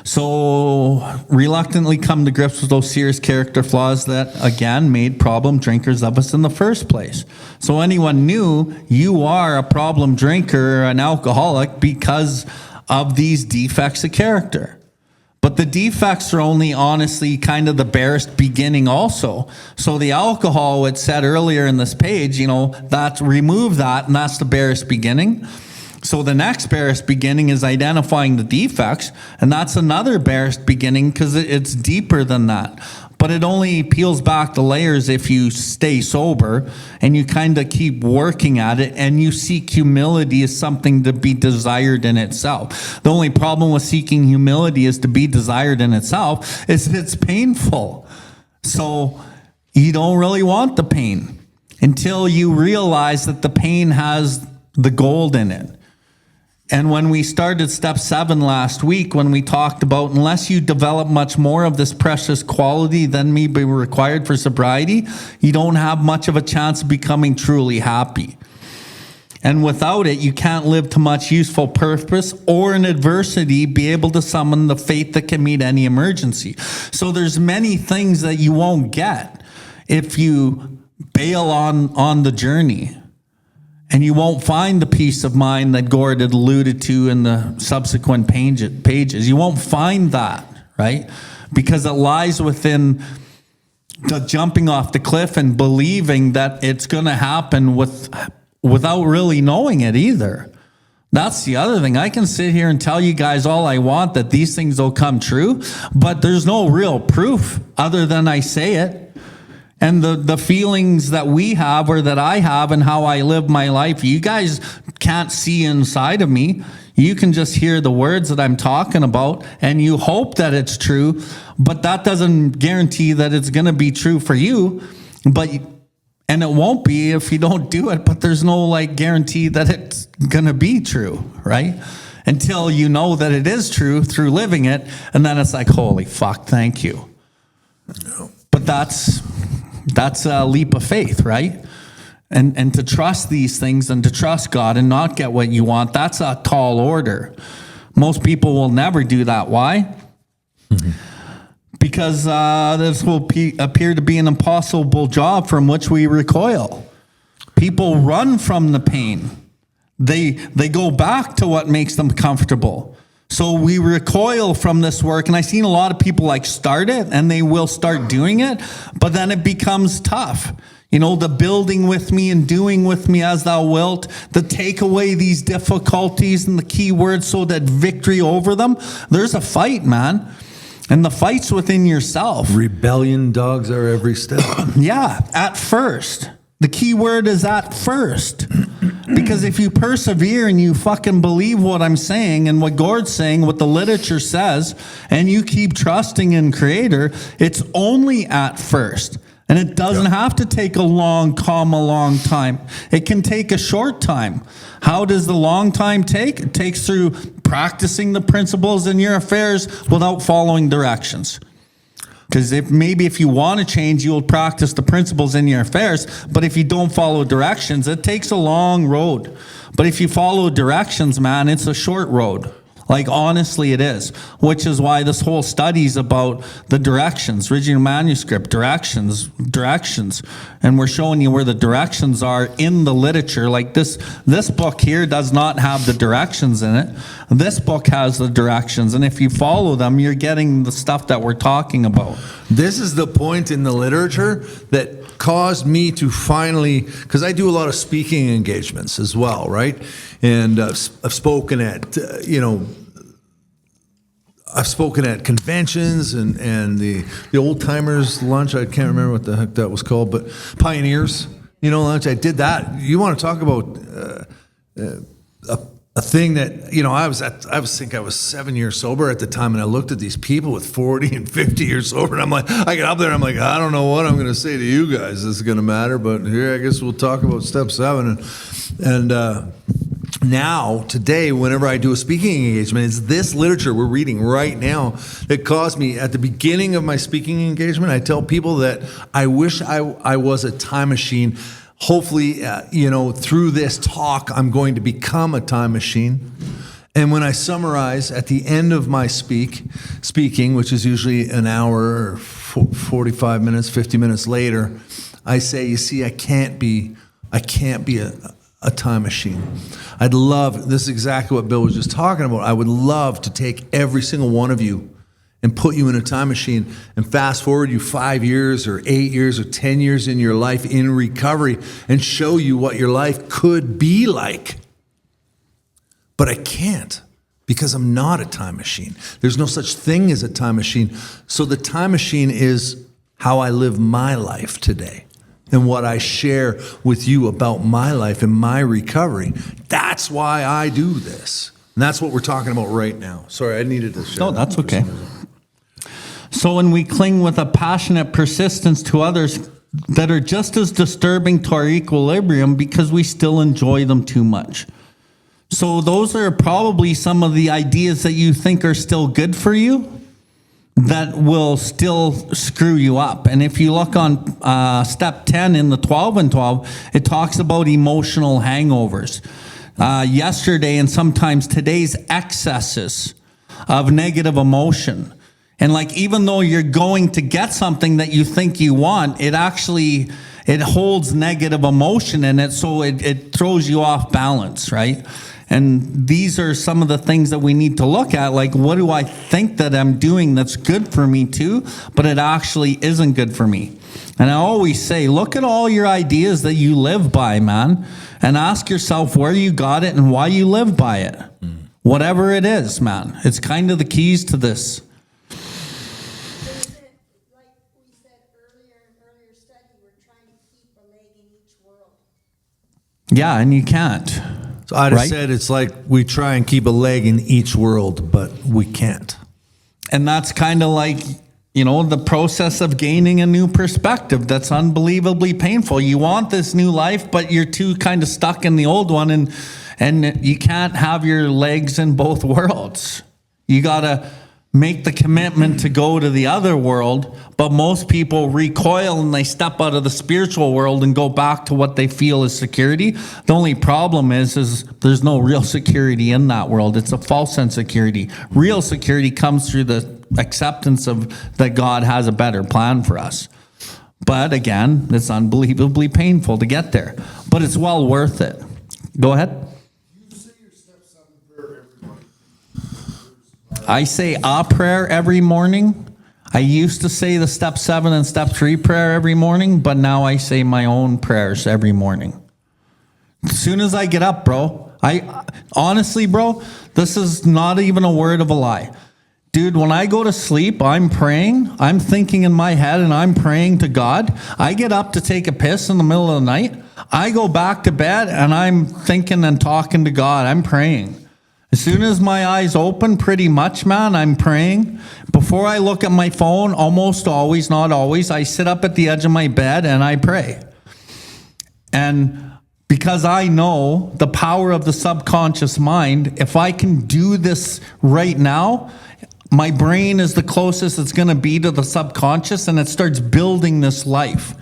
So reluctantly come to grips with those serious character flaws that, again, made problem drinkers of us in the first place. So anyone new, you are a problem drinker, an alcoholic, because of these defects of character. But the defects are only honestly kind of the barest beginning also. So the alcohol, it said earlier in this page, that's remove that, and that's the barest beginning. So the next barest beginning is identifying the defects, and that's another barest beginning, because it's deeper than that. But it only peels back the layers if you stay sober and you kind of keep working at it, and you seek humility as something to be desired in itself. The only problem with seeking humility is to be desired in itself is it's painful. So you don't really want the pain. until you realize that the pain has the gold in it. And when we started step 7 last week, when we talked about unless you develop much more of this precious quality than may be required for sobriety, you don't have much of a chance of becoming truly happy. And without it, you can't live to much useful purpose or in adversity be able to summon the faith that can meet any emergency. So there's many things that you won't get if you bail on the journey. And you won't find the peace of mind that Gord had alluded to in the subsequent pages. You won't find that, right? Because it lies within the jumping off the cliff and believing that it's going to happen without really knowing it either. That's the other thing. I can sit here and tell you guys all I want that these things will come true, but there's no real proof other than I say it. And the feelings that we have or that I have and how I live my life, you guys can't see inside of me. You can just hear the words that I'm talking about and you hope that it's true, but that doesn't guarantee that it's going to be true for you. And it won't be if you don't do it, but there's no guarantee that it's going to be true, right? Until you know that it is true through living it. And then it's like, holy fuck, thank you. No. But that's a leap of faith, right? And to trust these things and to trust God and not get what you want, that's a tall order. Most people will never do that. Why? Mm-hmm. Because this will appear to be an impossible job from which we recoil. People run from the pain. They go back to what makes them comfortable. So we recoil from this work, and I've seen a lot of people start it, and they will start doing it, but then it becomes tough. You know, the building with me and doing with me as thou wilt, the take away these difficulties and the key words so that victory over them. There's a fight, man, and the fight's within yourself. Rebellion dogs our every step. Yeah, at first. The key word is at first. Because if you persevere and you fucking believe what I'm saying and what Gord's saying, what the literature says, and you keep trusting in Creator, it's only at first. And it doesn't have to take a long time. It can take a short time. How does the long time take? It takes through practicing the principles in your affairs without following directions. Because if you want to change, you'll practice the principles in your affairs. But if you don't follow directions, it takes a long road. But if you follow directions, man, it's a short road. Honestly, it is. Which is why this whole study is about the directions, original manuscript, directions. And we're showing you where the directions are in the literature. This book here does not have the directions in it. This book has the directions. And if you follow them, you're getting the stuff that we're talking about. This is the point in the literature that caused me to finally, because I do a lot of speaking engagements as well, right? And I've spoken at, I've spoken at conventions and the old timers lunch. I can't remember what the heck that was called, but pioneers, lunch. I did that. You want to talk about a thing that, I think I was 7 years sober at the time, and I looked at these people with 40 and 50 years sober, and I'm like, I get up there, and I'm like, I don't know what I'm going to say to you guys. This is going to matter, but here, I guess we'll talk about step 7. And now, today, whenever I do a speaking engagement, it's this literature we're reading right now that caused me, at the beginning of my speaking engagement, I tell people that I wish I was a time machine. Hopefully, through this talk, I'm going to become a time machine. And when I summarize at the end of my speaking, which is usually an hour or 45 minutes, 50 minutes later, I say, you see, I can't be a time machine. This is exactly what Bill was just talking about. I would love to take every single one of you and put you in a time machine and fast forward you 5 years or 8 years or 10 years in your life in recovery and show you what your life could be like. But I can't, because I'm not a time machine. There's no such thing as a time machine. So the time machine is how I live my life today and what I share with you about my life and my recovery. That's why I do this. And that's what we're talking about right now. Sorry, I needed to share. No, that's okay. So when we cling with a passionate persistence to others, that are just as disturbing to our equilibrium because we still enjoy them too much. So those are probably some of the ideas that you think are still good for you that will still screw you up. And if you look on step 10 in the 12 and 12, it talks about emotional hangovers. Yesterday and sometimes today's excesses of negative emotion. And like, even though you're going to get something that you think you want, it holds negative emotion in it. So it throws you off balance, right? And these are some of the things that we need to look at. Like, what do I think that I'm doing that's good for me too, but it actually isn't good for me? And I always say, look at all your ideas that you live by, man, and ask yourself where you got it and why you live by it. Whatever it is, man. It's kind of the keys to this. Like we said earlier in earlier study, we're trying to keep a leg in each world. Yeah, and you can't. So I'd have Right? said it's like we try and keep a leg in each world, but we can't. And that's kind of like, the process of gaining a new perspective that's unbelievably painful. You want this new life, but you're too kind of stuck in the old one, and you can't have your legs in both worlds. You got to make the commitment to go to the other world, but most people recoil and they step out of the spiritual world and go back to what they feel is security. The only problem is there's no real security in that world. It's a false insecurity. Real security comes through the acceptance of that God has a better plan for us. But again, it's unbelievably painful to get there, but it's well worth it. Go ahead. I say a prayer every morning. I used to say the step 7 and step 3 prayer every morning, but now I say my own prayers every morning. As soon as I get up, bro, honestly, bro, this is not even a word of a lie. Dude, when I go to sleep, I'm praying. I'm thinking in my head and I'm praying to God. I get up to take a piss in the middle of the night. I go back to bed and I'm thinking and talking to God. I'm praying. As soon as my eyes open, pretty much, man, I'm praying. Before I look at my phone, almost always, not always, I sit up at the edge of my bed and I pray. And because I know the power of the subconscious mind, if I can do this right now, my brain is the closest it's going to be to the subconscious, and it starts building this life.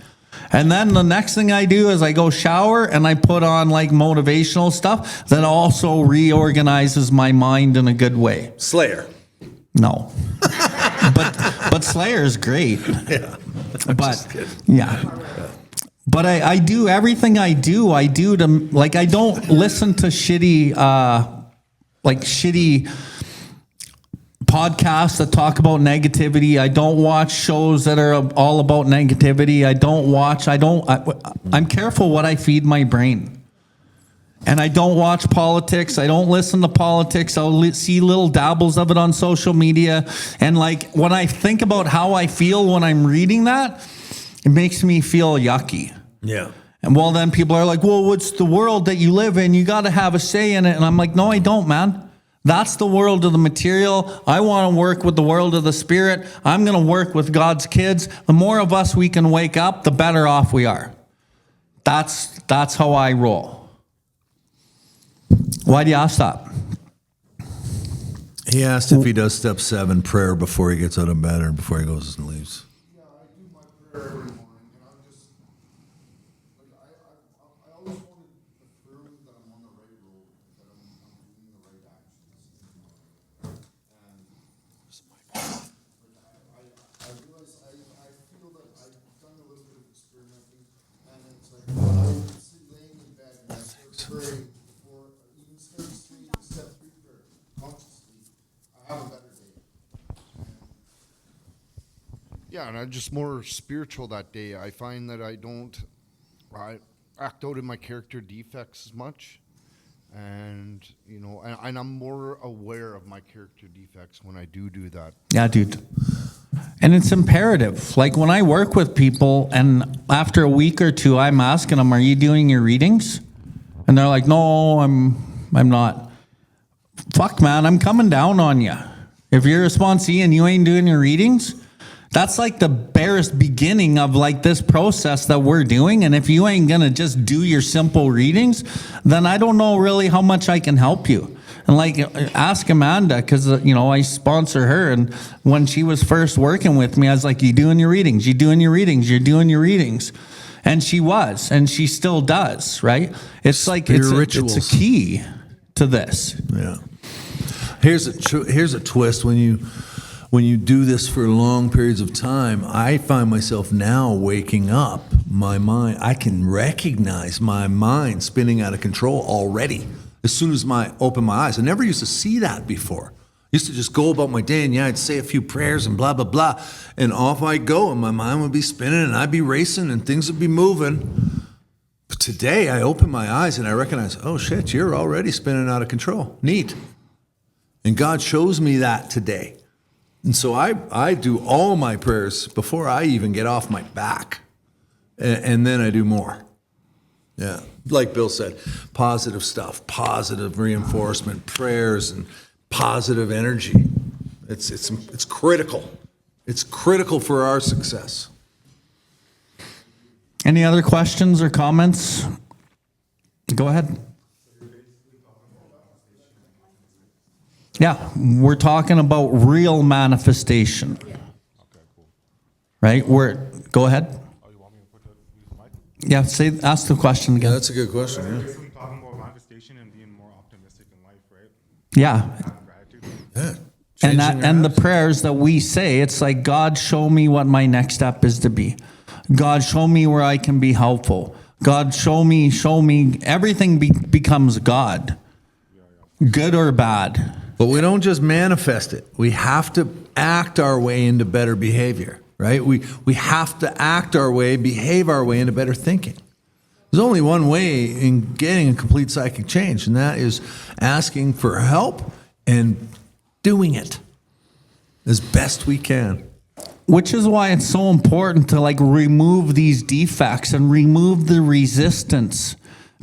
And then the next thing I do is I go shower and I put on like motivational stuff that also reorganizes my mind in a good way. Slayer. No. but Slayer is great. Yeah. But yeah. But I do everything I do to, like, I don't listen to shitty podcasts that talk about negativity. I don't watch shows that are all about negativity. I'm careful what I feed my brain. And I don't watch politics. I don't listen to politics. I'll see little dabbles of it on social media. And like, when I think about how I feel when I'm reading that, it makes me feel yucky. Yeah. And well, then people are like, well, what's the world that you live in? You got to have a say in it. And I'm like, no, I don't, man. That's the world of the material. I want to work with the world of the spirit. I'm going to work with God's kids. The more of us we can wake up, the better off we are. That's how I roll. Why do you ask that? He asked if he does step 7 prayer before he gets out of bed or before he goes and leaves. Yeah, I do my prayer every morning, and I'm just, like, I always wanted to prove that I'm on the right road, that I'm doing the right actions. And I realize, I feel that I've done a little bit of experimenting, and it's like, when I sit laying in bed and I start praying before, even start sleep, step 3 prayer, consciously, I have a better day. Yeah, and I'm just more spiritual that day. I find that I act out in my character defects as much. And, and I'm more aware of my character defects when I do that. Yeah, dude. And it's imperative. Like, when I work with people and after a week or two, I'm asking them, are you doing your readings? And they're like, no, I'm not. Fuck, man, I'm coming down on you. If you're a sponsee and you ain't doing your readings, That's like the barest beginning of like this process that we're doing. And if you ain't gonna just do your simple readings, then I don't know really how much I can help you. And like, ask Amanda, because, I sponsor her. And when she was first working with me, I was like, you doing your readings, you doing your readings, you're doing your readings. And she was, and she still does, right? It's like, it's a key to this. Yeah. Here's a twist. When you do this for long periods of time, I find myself now waking up my mind. I can recognize my mind spinning out of control already as soon as I open my eyes. I never used to see that before. I used to just go about my day, and I'd say a few prayers and blah, blah, blah, and off I'd go, and my mind would be spinning, and I'd be racing, and things would be moving. But today, I open my eyes, and I recognize, oh shit, you're already spinning out of control. Neat. And God shows me that today. And so I do all my prayers before I even get off my back. And then I do more. Yeah. Like Bill said, positive stuff, positive reinforcement, prayers, and positive energy. It's critical. It's critical for our success. Any other questions or comments? Go ahead. Yeah, we're talking about real manifestation. Right? Go ahead. Yeah, ask the question again. Yeah, that's a good question. Yeah. Basically talking about manifestation and being more optimistic in life, right? Yeah. Gratitude. And the prayers that we say, it's like, God, show me what my next step is to be. God, show me where I can be helpful. God, show me. Everything becomes God, good or bad. But we don't just manifest it. We have to act our way into better behavior, right? We have to act our way, behave our way into better thinking. There's only one way in getting a complete psychic change, and that is asking for help and doing it as best we can. Which is why it's so important to like remove these defects and remove the resistance.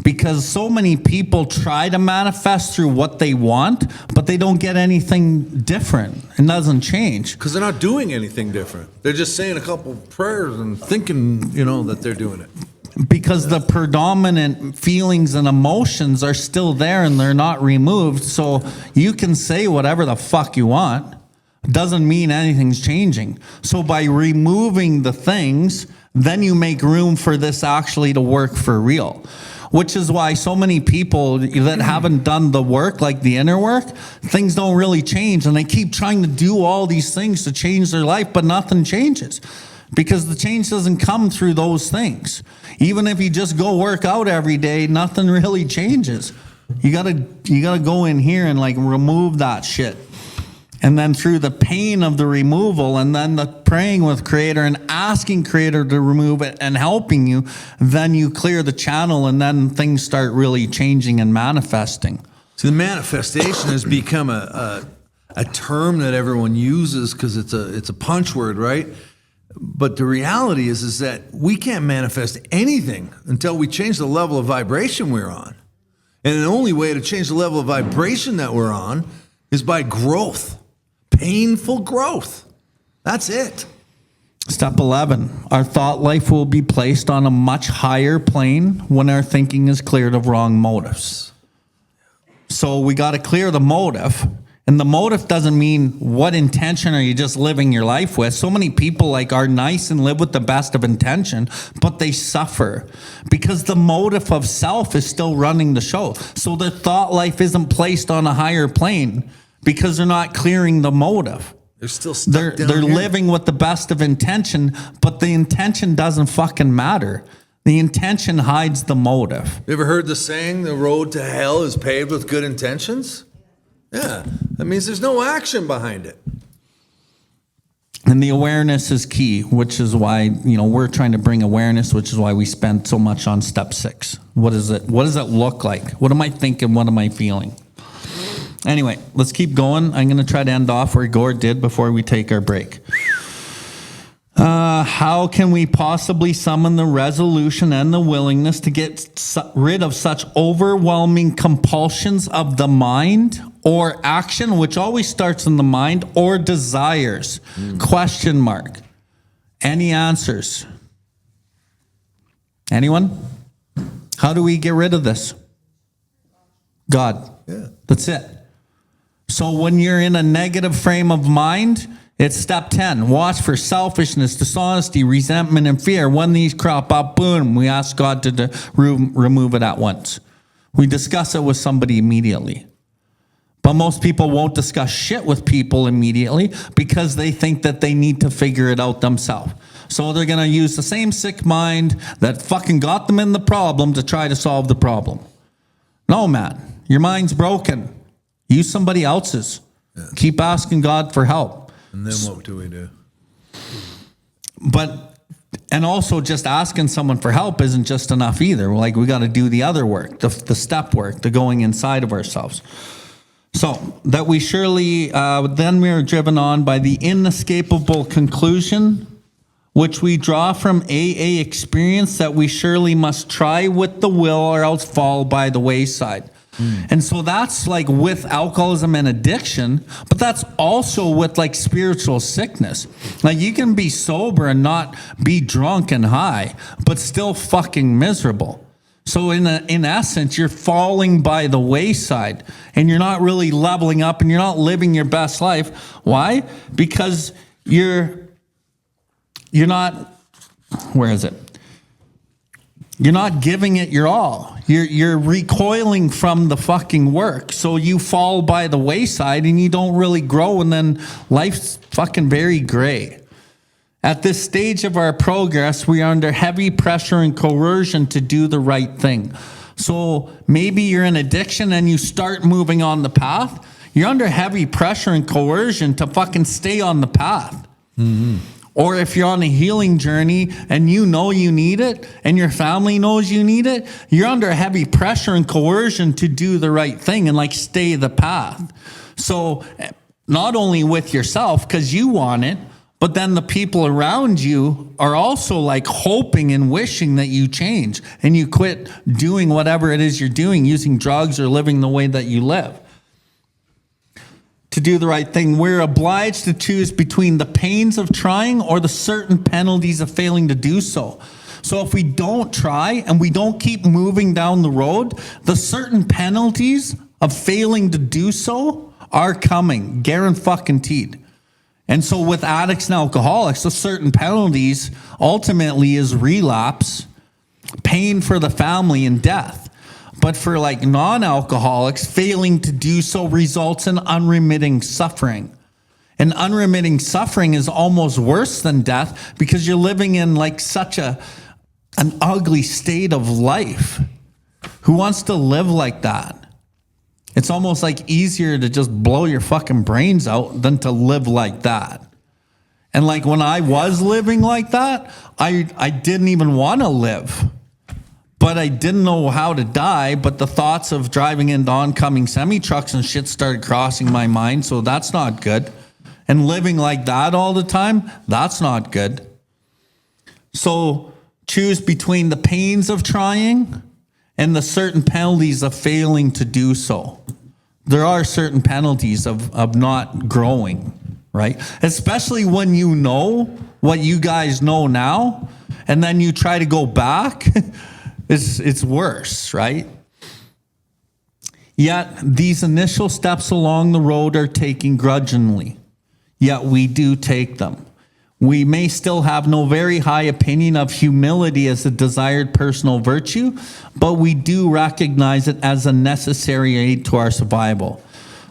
Because so many people try to manifest through what they want, but they don't get anything different. It doesn't change. Because they're not doing anything different. They're just saying a couple prayers and thinking, that they're doing it. Because the predominant feelings and emotions are still there and they're not removed. So you can say whatever the fuck you want. Doesn't mean anything's changing. So by removing the things, then you make room for this actually to work for real. Which is why so many people that haven't done the work, like the inner work, things don't really change. And they keep trying to do all these things to change their life, but nothing changes. Because the change doesn't come through those things. Even if you just go work out every day, nothing really changes. You gotta go in here and like remove that shit. And then through the pain of the removal and then the praying with Creator and asking Creator to remove it and helping you, then you clear the channel and then things start really changing and manifesting. So the manifestation has become a term that everyone uses because it's a punch word, right? But the reality is that we can't manifest anything until we change the level of vibration we're on. And the only way to change the level of vibration that we're on is by growth. Painful growth. That's it. Step 11, our thought life will be placed on a much higher plane when our thinking is cleared of wrong motives. So we got to clear the motive. And the motive doesn't mean what intention are you just living your life with. So many people like are nice and live with the best of intention, but they suffer because the motive of self is still running the show. So their thought life isn't placed on a higher plane because they're not clearing the motive. They're still stuck They're down here. living with the best of intention, but the intention doesn't fucking matter. The intention hides the motive. You ever heard the saying, the road to hell is paved with good intentions? Yeah, that means there's no action behind it. And the awareness is key, which is why, we're trying to bring awareness, which is why we spent so much on step 6. What does it look like? What am I thinking? What am I feeling? Anyway, let's keep going. I'm going to try to end off where Gord did before we take our break. How can we possibly summon the resolution and the willingness to get rid of such overwhelming compulsions of the mind or action, which always starts in the mind, or desires? Question mark. Any answers? Anyone? How do we get rid of this? God. Yeah. That's it. So when you're in a negative frame of mind, it's step 10. Watch for selfishness, dishonesty, resentment, and fear. When these crop up, boom, we ask God to remove it at once. We discuss it with somebody immediately. But most people won't discuss shit with people immediately because they think that they need to figure it out themselves. So they're going to use the same sick mind that fucking got them in the problem to try to solve the problem. No, man. Your mind's broken. Use somebody else's. Yeah. Keep asking God for help. And then what do we do? And also just asking someone for help isn't just enough either. Like, we got to do the other work, the step work, the going inside of ourselves. So that we surely, then we are driven on by the inescapable conclusion, which we draw from AA experience, that we surely must try with the will or else fall by the wayside. And so that's like with alcoholism and addiction, but that's also with like spiritual sickness. Like, you can be sober and not be drunk and high, but still fucking miserable. So in essence, you're falling by the wayside and you're not really leveling up and you're not living your best life. Why? Because you're not, where is it? You're not giving it your all. You're recoiling from the fucking work. So you fall by the wayside and you don't really grow, and then life's fucking very gray. At this stage of our progress, we are under heavy pressure and coercion to do the right thing. So maybe you're in addiction and you start moving on the path. You're under heavy pressure and coercion to fucking stay on the path. Mm-hmm. Or if you're on a healing journey and you know you need it and your family knows you need it, you're under heavy pressure and coercion to do the right thing and like stay the path. So not only with yourself because you want it, but then the people around you are also like hoping and wishing that you change and you quit doing whatever it is you're doing, using drugs or living the way that you live. To do the right thing, we're obliged to choose between the pains of trying or the certain penalties of failing to do so. So if we don't try and we don't keep moving down the road, the certain penalties of failing to do so are coming, guaranteed. And so with addicts and alcoholics, the certain penalties ultimately is relapse, pain for the family, and death. But for like non-alcoholics, failing to do so results in unremitting suffering. And unremitting suffering is almost worse than death because you're living in like such an ugly state of life. Who wants to live like that? It's almost like easier to just blow your fucking brains out than to live like that. And like when I was living like that, I didn't even want to live. But I didn't know how to die, but the thoughts of driving into oncoming semi-trucks and shit started crossing my mind, so that's not good. And living like that all the time, that's not good. So choose between the pains of trying and the certain penalties of failing to do so. There are certain penalties of not growing, right? Especially when you know what you guys know now, and then you try to go back. It's worse, right? Yet these initial steps along the road are taken grudgingly. Yet we do take them. We may still have no very high opinion of humility as a desired personal virtue, but we do recognize it as a necessary aid to our survival.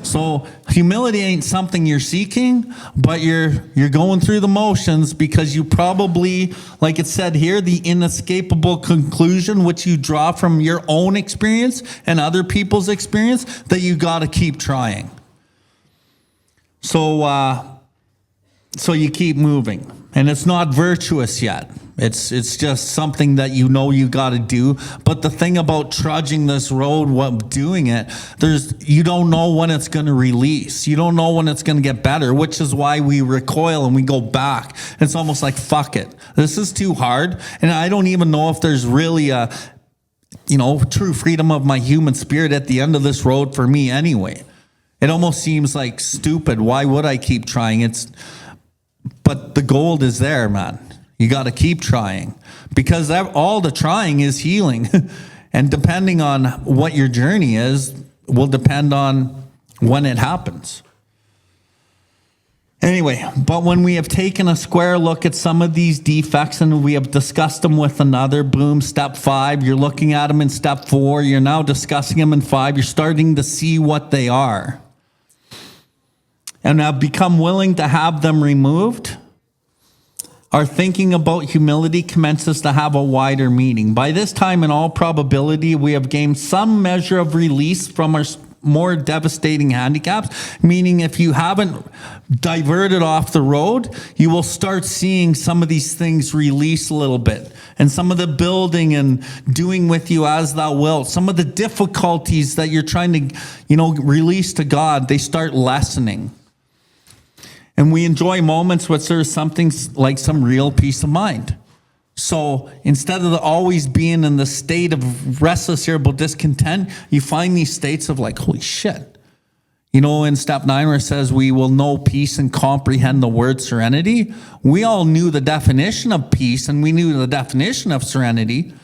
So humility ain't something you're seeking, but you're going through the motions because you probably, like it said here, the inescapable conclusion which you draw from your own experience and other people's experience, that you got to keep trying. So you keep moving, and it's not virtuous yet. It's just something that you know you got to do. But the thing about trudging this road, doing it, you don't know when it's going to release. You don't know when it's going to get better, which is why we recoil and we go back. It's almost like, fuck it. This is too hard. And I don't even know if there's really a, true freedom of my human spirit at the end of this road for me anyway. It almost seems like stupid. Why would I keep trying? But the gold is there, man. You got to keep trying, because all the trying is healing. And depending on what your journey is, will depend on when it happens. Anyway, but when we have taken a square look at some of these defects and we have discussed them with another, boom, step 5, you're looking at them in step 4, you're now discussing them in 5, you're starting to see what they are. And have become willing to have them removed. Our thinking about humility commences to have a wider meaning. By this time, in all probability, we have gained some measure of release from our more devastating handicaps, meaning if you haven't diverted off the road, you will start seeing some of these things release a little bit. And some of the building and doing with you as thou wilt, some of the difficulties that you're trying to, release to God, they start lessening. And we enjoy moments where there's something like some real peace of mind. So instead of always being in the state of restless, irritable discontent, you find these states of like, holy shit. In step 9 where it says we will know peace and comprehend the word serenity. We all knew the definition of peace and we knew the definition of serenity.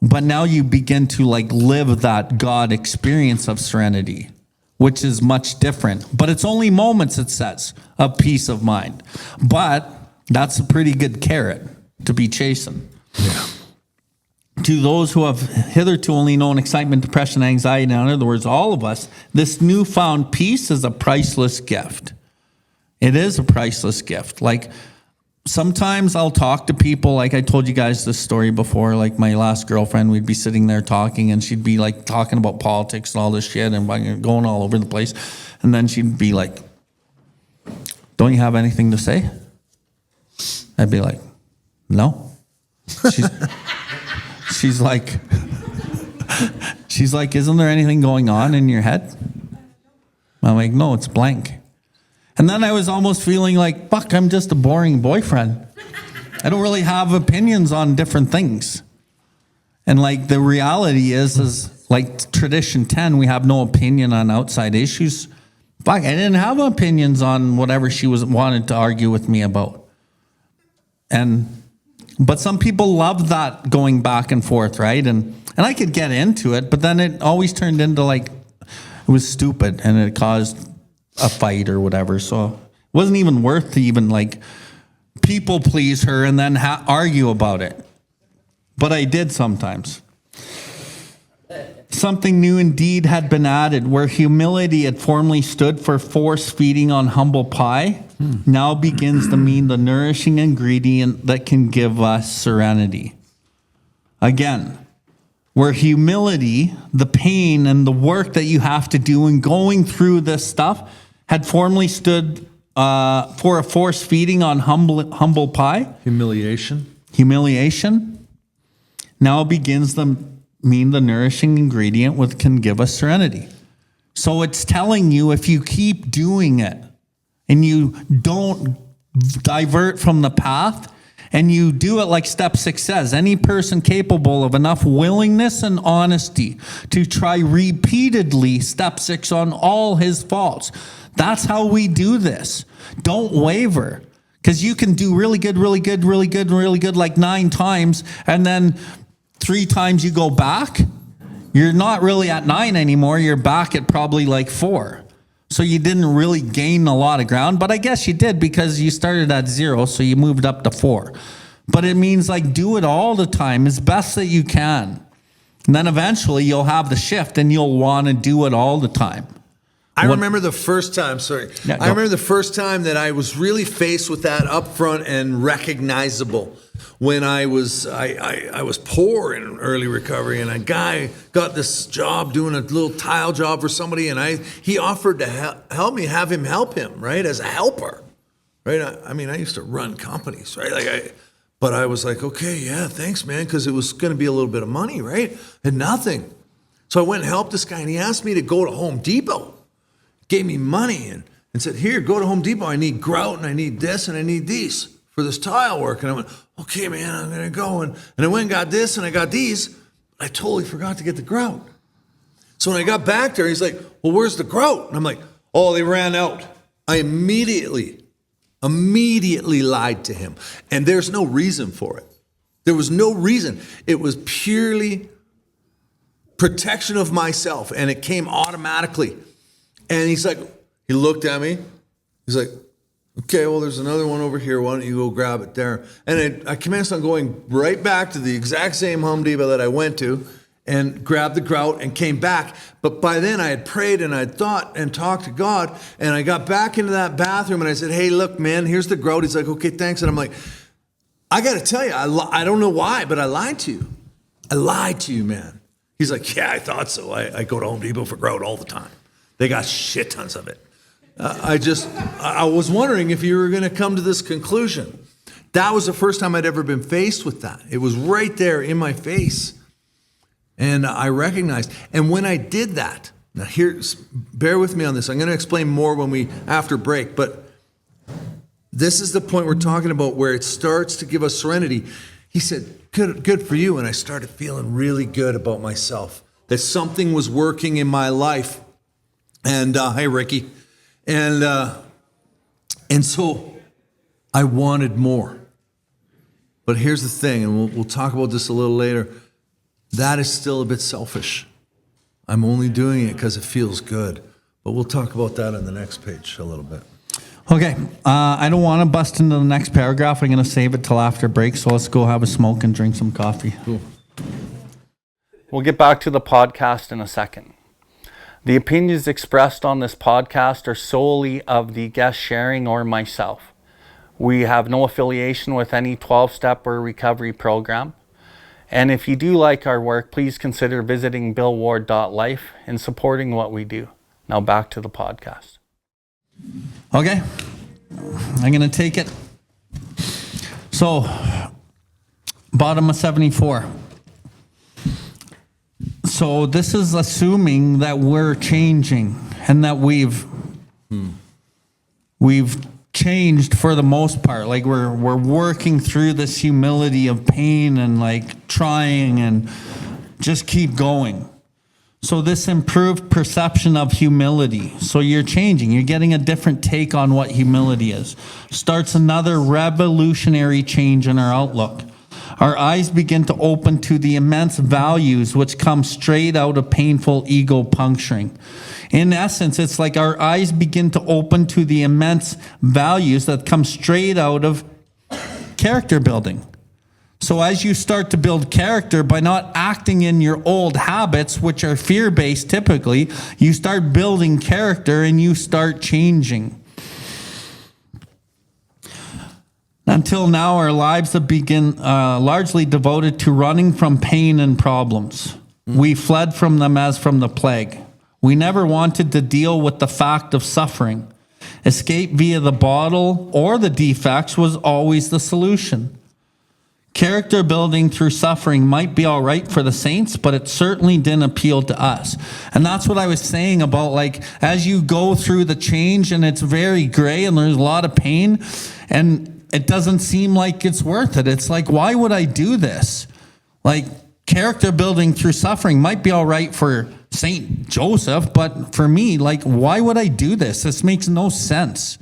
But now you begin to live that God experience of serenity, which is much different. But it's only moments, it says, of peace of mind. But that's a pretty good carrot to be chasing. Yeah. To those who have hitherto only known excitement, depression, anxiety, in other words, all of us, this newfound peace is a priceless gift. It is a priceless gift. Sometimes I'll talk to people, like I told you guys this story before, like my last girlfriend, we'd be sitting there talking and she'd be talking about politics and all this shit and going all over the place. And then she'd be like, don't you have anything to say? I'd be like, no. She's like, isn't there anything going on in your head? I'm like, no, it's blank. And then I was almost feeling like, fuck, I'm just a boring boyfriend. I don't really have opinions on different things. And the reality is tradition 10, we have no opinion on outside issues. Fuck, I didn't have opinions on whatever she wanted to argue with me about. But some people love that going back and forth, right? And I could get into it, but then it always turned into it was stupid and it caused a fight or whatever. So it wasn't even worth to even people please her and then argue about it. But I did sometimes. Something new indeed had been added, where humility had formerly stood for force feeding on humble pie, now begins to mean the nourishing ingredient that can give us serenity. Again, where humility, the pain and the work that you have to do in going through this stuff, had formerly stood for a force feeding on humble pie. Humiliation. Now begins to mean the nourishing ingredient which can give us serenity. So it's telling you if you keep doing it and you don't divert from the path and you do it like step 6 says, any person capable of enough willingness and honesty to try repeatedly step 6 on all his faults. That's how we do this. Don't waver. Because you can do really good, really good, really good, really good 9 times, and then 3 times you go back, you're not really at 9 anymore. You're back at probably 4. So you didn't really gain a lot of ground, but I guess you did because you started at 0, so you moved up to 4. But it means do it all the time as best that you can. And then eventually you'll have the shift and you'll want to do it all the time. I remember the first time, Yeah, I remember the first time that I was really faced with that upfront and recognizable. When I was poor in early recovery, and a guy got this job doing a little tile job for somebody, and he offered to help me, have him help him, right, as a helper, right? I mean, I used to run companies, right? But I was like, okay, yeah, thanks, man, because it was going to be a little bit of money, right? And nothing. So I went and helped this guy, and he asked me to go to Home Depot, gave me money, and said, here, go to Home Depot. I need grout, and I need this, and I need these for this tile work. And I went, okay, man, I'm going to go. And I went and got this and I got these. I totally forgot to get the grout. So when I got back there, he's like, well, where's the grout? And I'm like, oh, they ran out. I immediately Immediately lied to him. And there's no reason for it. There was no reason. It was purely protection of myself, and it came automatically. And he's like, he looked at me. He's like, okay, well, there's another one over here. Why don't you go grab it there? And I commenced on going right back to the exact same Home Depot that I went to and grabbed the grout and came back. But by then I had prayed and I had thought and talked to God, and I got back into that bathroom and I said, hey, look, man, here's the grout. He's like, okay, thanks. And I'm like, I got to tell you, I don't know why, but I lied to you. I lied to you, man. He's like, yeah, I thought so. I go to Home Depot for grout all the time. They got shit tons of it. I was wondering if you were going to come to this conclusion. That was the first time I'd ever been faced with that. It was right there in my face. And I recognized. And when I did that, now here, bear with me on this. I'm going to explain more after break, but this is the point we're talking about where it starts to give us serenity. He said, good for you. And I started feeling really good about myself, that something was working in my life. And hi, Ricky. And so I wanted more. But here's the thing, and we'll talk about this a little later. That is still a bit selfish. I'm only doing it because it feels good. But we'll talk about that on the next page a little bit. Okay, I don't want to bust into the next paragraph. I'm going to save it till after break, so let's go have a smoke and drink some coffee. Cool. We'll get back to the podcast in a second. The opinions expressed on this podcast are solely of the guest sharing or myself. We have no affiliation with any 12-step or recovery program. And if you do like our work, please consider visiting BILLWARDLIFE and supporting what we do. Now back to the podcast. Okay, I'm going to take it. So, bottom of 74. So this is assuming that we're changing and that we've changed for the most part. Like we're working through this humility of pain and like trying and just keep going. So this improved perception of humility. So you're changing. You're getting a different take on what humility is. Starts another revolutionary change in our outlook. Our eyes begin to open to the immense values which come straight out of painful ego puncturing. In essence, it's like our eyes begin to open to the immense values that come straight out of character building. So as you start to build character by not acting in your old habits, which are fear-based typically, you start building character and you start changing. Until now, our lives have been largely devoted to running from pain and problems. We fled from them as from the plague. We never wanted to deal with the fact of suffering. Escape via the bottle or the defects was always the solution. Character building through suffering might be all right for the saints, but it certainly didn't appeal to us. And that's what I was saying about, like, as you go through the change and it's very gray and there's a lot of pain and it doesn't seem like it's worth it. It's like, why would I do this? Like, character building through suffering might be all right for Saint Joseph, but for me, like, why would I do this? This makes no sense.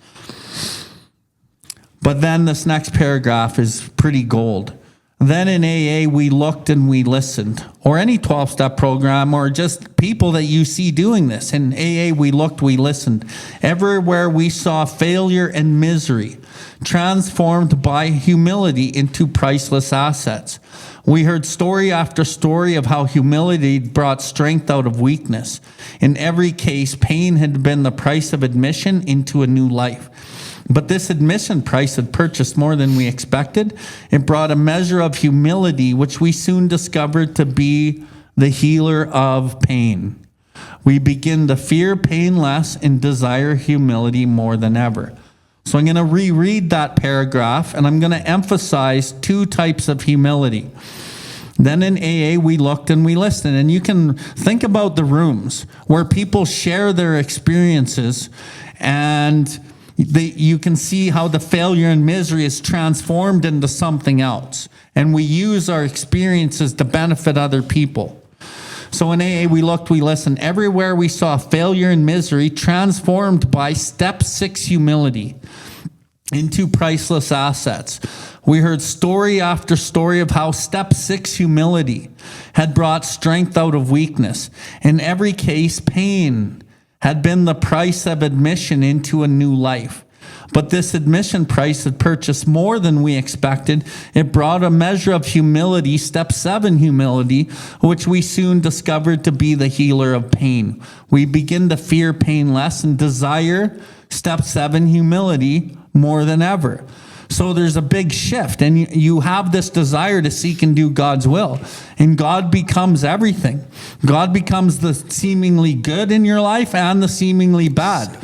But then this next paragraph is pretty gold. Then in AA, we looked and we listened, or any 12-step program, or just people that you see doing this. In AA, we looked, we listened. Everywhere we saw failure and misery, transformed by humility into priceless assets. We heard story after story of how humility brought strength out of weakness. In every case, pain had been the price of admission into a new life. But this admission price had purchased more than we expected. It brought a measure of humility, which we soon discovered to be the healer of pain. We begin to fear pain less and desire humility more than ever. So I'm going to reread that paragraph, and I'm going to emphasize two types of humility. Then in AA, we looked and we listened. And you can think about the rooms where people share their experiences, and you can see how the failure and misery is transformed into something else. And we use our experiences to benefit other people. So in AA, we looked, we listened. Everywhere we saw failure and misery transformed by step 6 humility. into priceless assets. We heard story after story of how step 6 humility had brought strength out of weakness. In every case, pain had been the price of admission into a new life. But this admission price had purchased more than we expected. It brought a measure of humility, step 7 humility, which we soon discovered to be the healer of pain. We begin to fear pain less and desire step 7 humility more than ever. So there's a big shift, and you have this desire to seek and do God's will, and God becomes everything. God becomes the seemingly good in your life and the seemingly bad.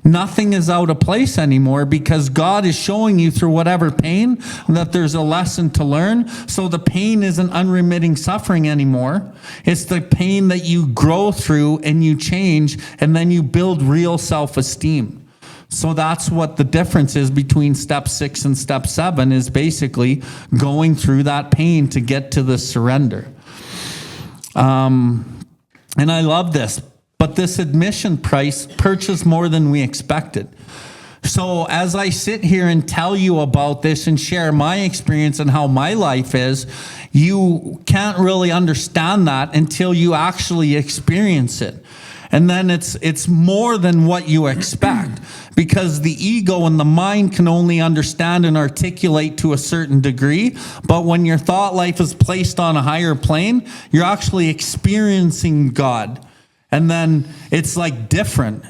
Nothing is out of place anymore because God is showing you through whatever pain that there's a lesson to learn. So the pain isn't unremitting suffering anymore. It's the pain that you grow through and you change, and then you build real self-esteem. So that's what the difference is between step 6 and step 7, is basically going through that pain to get to the surrender. And I love this. But this admission price purchased more than we expected. So as I sit here and tell you about this and share my experience and how my life is, you can't really understand that until you actually experience it. And then it's more than what you expect, because the ego and the mind can only understand and articulate to a certain degree. But when your thought life is placed on a higher plane, you're actually experiencing God. And then it's like different,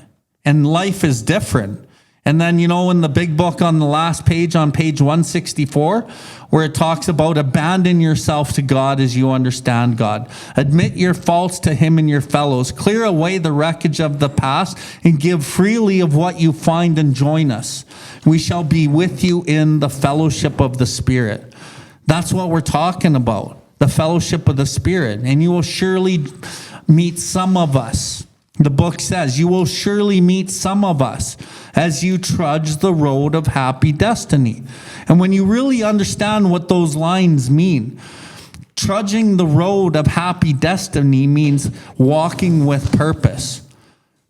and life is different. And then, in the big book on the last page, on page 164, where it talks about abandon yourself to God as you understand God. Admit your faults to him and your fellows. Clear away the wreckage of the past and give freely of what you find and join us. We shall be with you in the fellowship of the Spirit. That's what we're talking about, the fellowship of the Spirit. And you will surely meet some of us. The book says, you will surely meet some of us as you trudge the road of happy destiny. And when you really understand what those lines mean, trudging the road of happy destiny means walking with purpose.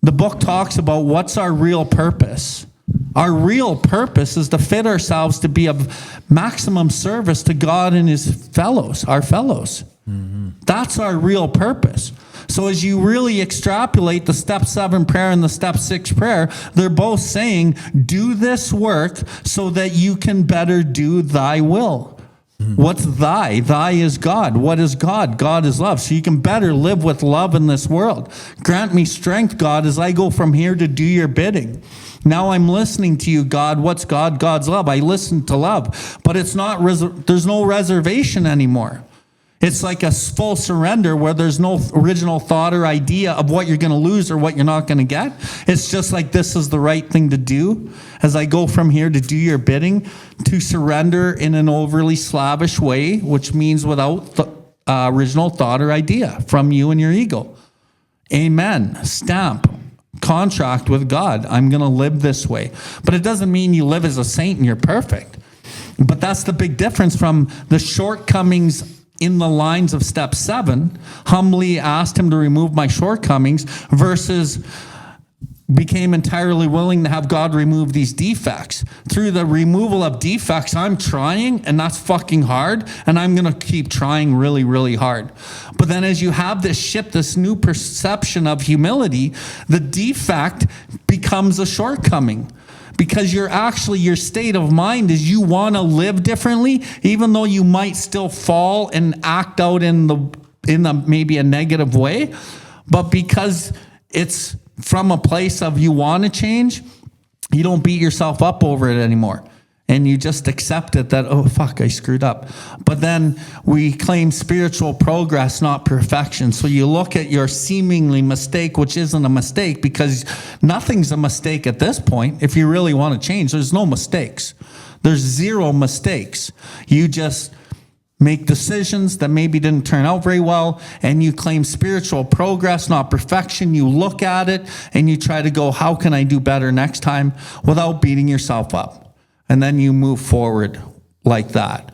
The book talks about what's our real purpose. Our real purpose is to fit ourselves to be of maximum service to God and his fellows, our fellows. Mm-hmm. That's our real purpose. So as you really extrapolate the step 7 prayer and the step 6 prayer, they're both saying, do this work so that you can better do thy will. Mm-hmm. What's thy? Thy is God. What is God? God is love. So you can better live with love in this world. Grant me strength, God, as I go from here to do your bidding. Now I'm listening to you, God. What's God? God's love. I listen to love. But it's not, there's no reservation anymore. It's like a full surrender where there's no original thought or idea of what you're going to lose or what you're not going to get. It's just like, this is the right thing to do as I go from here to do your bidding, to surrender in an overly slavish way, which means without original thought or idea from you and your ego. Amen. Stamp. Contract with God. I'm going to live this way. But it doesn't mean you live as a saint and you're perfect. But that's the big difference from the shortcomings in the lines of step 7, humbly asked him to remove my shortcomings, versus became entirely willing to have God remove these defects. Through the removal of defects, I'm trying, and that's fucking hard, and I'm going to keep trying really, really hard. But then as you have this shift, this new perception of humility, the defect becomes a shortcoming. Because your state of mind is you want to live differently, even though you might still fall and act out in the maybe a negative way. But because it's from a place of you want to change, you don't beat yourself up over it anymore. And you just accept it that, oh, fuck, I screwed up. But then we claim spiritual progress, not perfection. So you look at your seemingly mistake, which isn't a mistake, because nothing's a mistake at this point. If you really want to change, there's no mistakes. There's zero mistakes. You just make decisions that maybe didn't turn out very well, and you claim spiritual progress, not perfection. You look at it and you try to go, how can I do better next time, without beating yourself up? And then you move forward like that.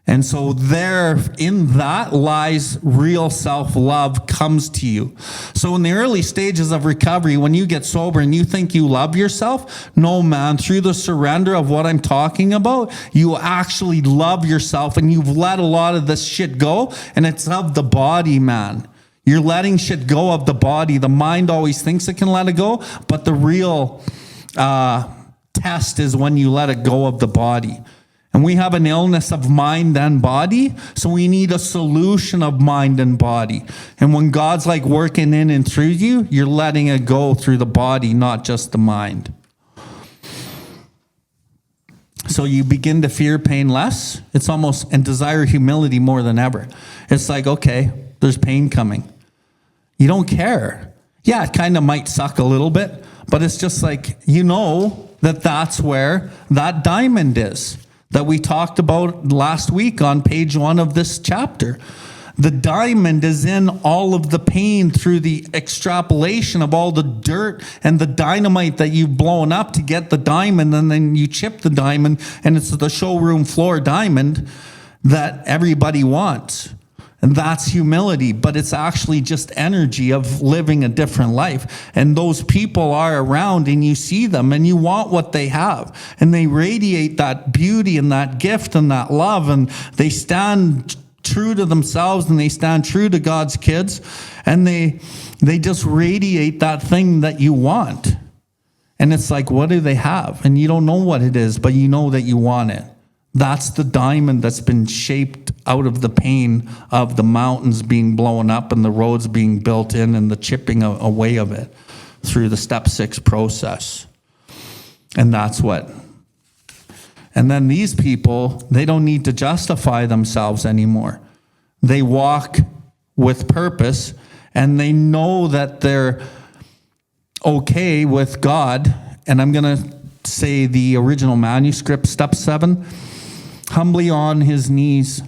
And so there, in that lies real self-love comes to you. So in the early stages of recovery, when you get sober and you think you love yourself, no, man, through the surrender of what I'm talking about, you actually love yourself and you've let a lot of this shit go, and it's of the body, man. You're letting shit go of the body. The mind always thinks it can let it go, but the real test is when you let it go of the body. And we have an illness of mind and body, so we need a solution of mind and body. And when God's like working in and through you, you're letting it go through the body, not just the mind. So you begin to fear pain less. It's almost, and desire humility more than ever. It's like, okay, there's pain coming. You don't care. Yeah, it kind of might suck a little bit, but it's just like, you know that that's where that diamond is that we talked about last week on page 1 of this chapter. The diamond is in all of the pain through the extrapolation of all the dirt and the dynamite that you've blown up to get the diamond, and then you chip the diamond, and it's the showroom floor diamond that everybody wants. And that's humility, but it's actually just energy of living a different life. And those people are around and you see them and you want what they have. And they radiate that beauty and that gift and that love, and they stand true to themselves and they stand true to God's kids, and they just radiate that thing that you want. And it's like, what do they have? And you don't know what it is, but you know that you want it. That's the diamond that's been shaped out of the pain of the mountains being blown up and the roads being built in and the chipping away of it through the step 6 process. And that's what. And then these people, they don't need to justify themselves anymore. They walk with purpose and they know that they're okay with God. And I'm going to say the original manuscript, step 7. Humbly on his knees,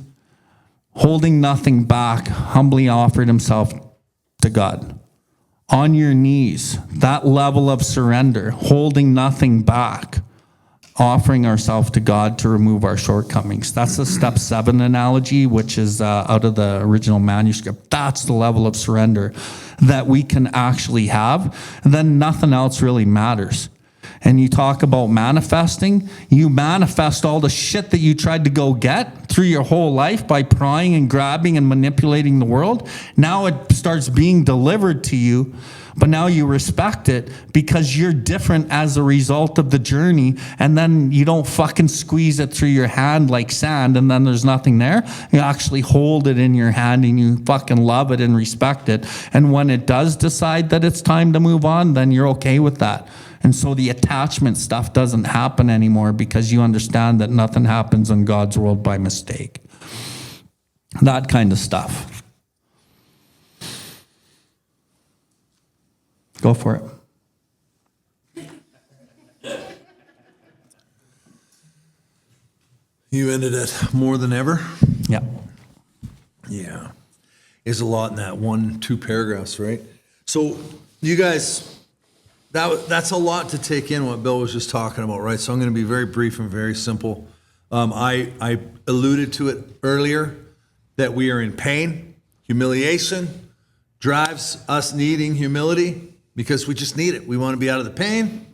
holding nothing back, humbly offered himself to God. On your knees, that level of surrender, holding nothing back, offering ourselves to God to remove our shortcomings. That's the step 7 analogy, which is out of the original manuscript. That's the level of surrender that we can actually have. And then nothing else really matters. And you talk about manifesting, you manifest all the shit that you tried to go get through your whole life by prying and grabbing and manipulating the world. Now it starts being delivered to you, but now you respect it because you're different as a result of the journey. And then you don't fucking squeeze it through your hand like sand and then there's nothing there. You actually hold it in your hand and you fucking love it and respect it. And when it does decide that it's time to move on, then you're okay with that. And so the attachment stuff doesn't happen anymore because you understand that nothing happens in God's world by mistake. That kind of stuff. Go for it. You ended it more than ever? Yeah. Yeah. There's a lot in that 1-2 paragraphs, right? So you guys, that's a lot to take in what Bill was just talking about, right? So I'm going to be very brief and very simple. I alluded to it earlier that we are in pain. Humiliation drives us needing humility because we just need it. We want to be out of the pain.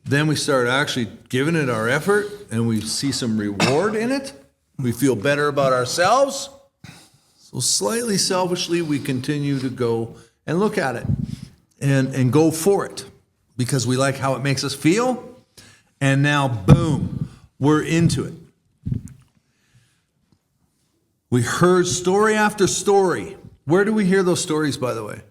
Then we start actually giving it our effort and we see some reward in it. We feel better about ourselves. So slightly selfishly, we continue to go and look at it and go for it because we like how it makes us feel. And now, boom, we're into it. We heard story after story. Where do we hear those stories, by the way?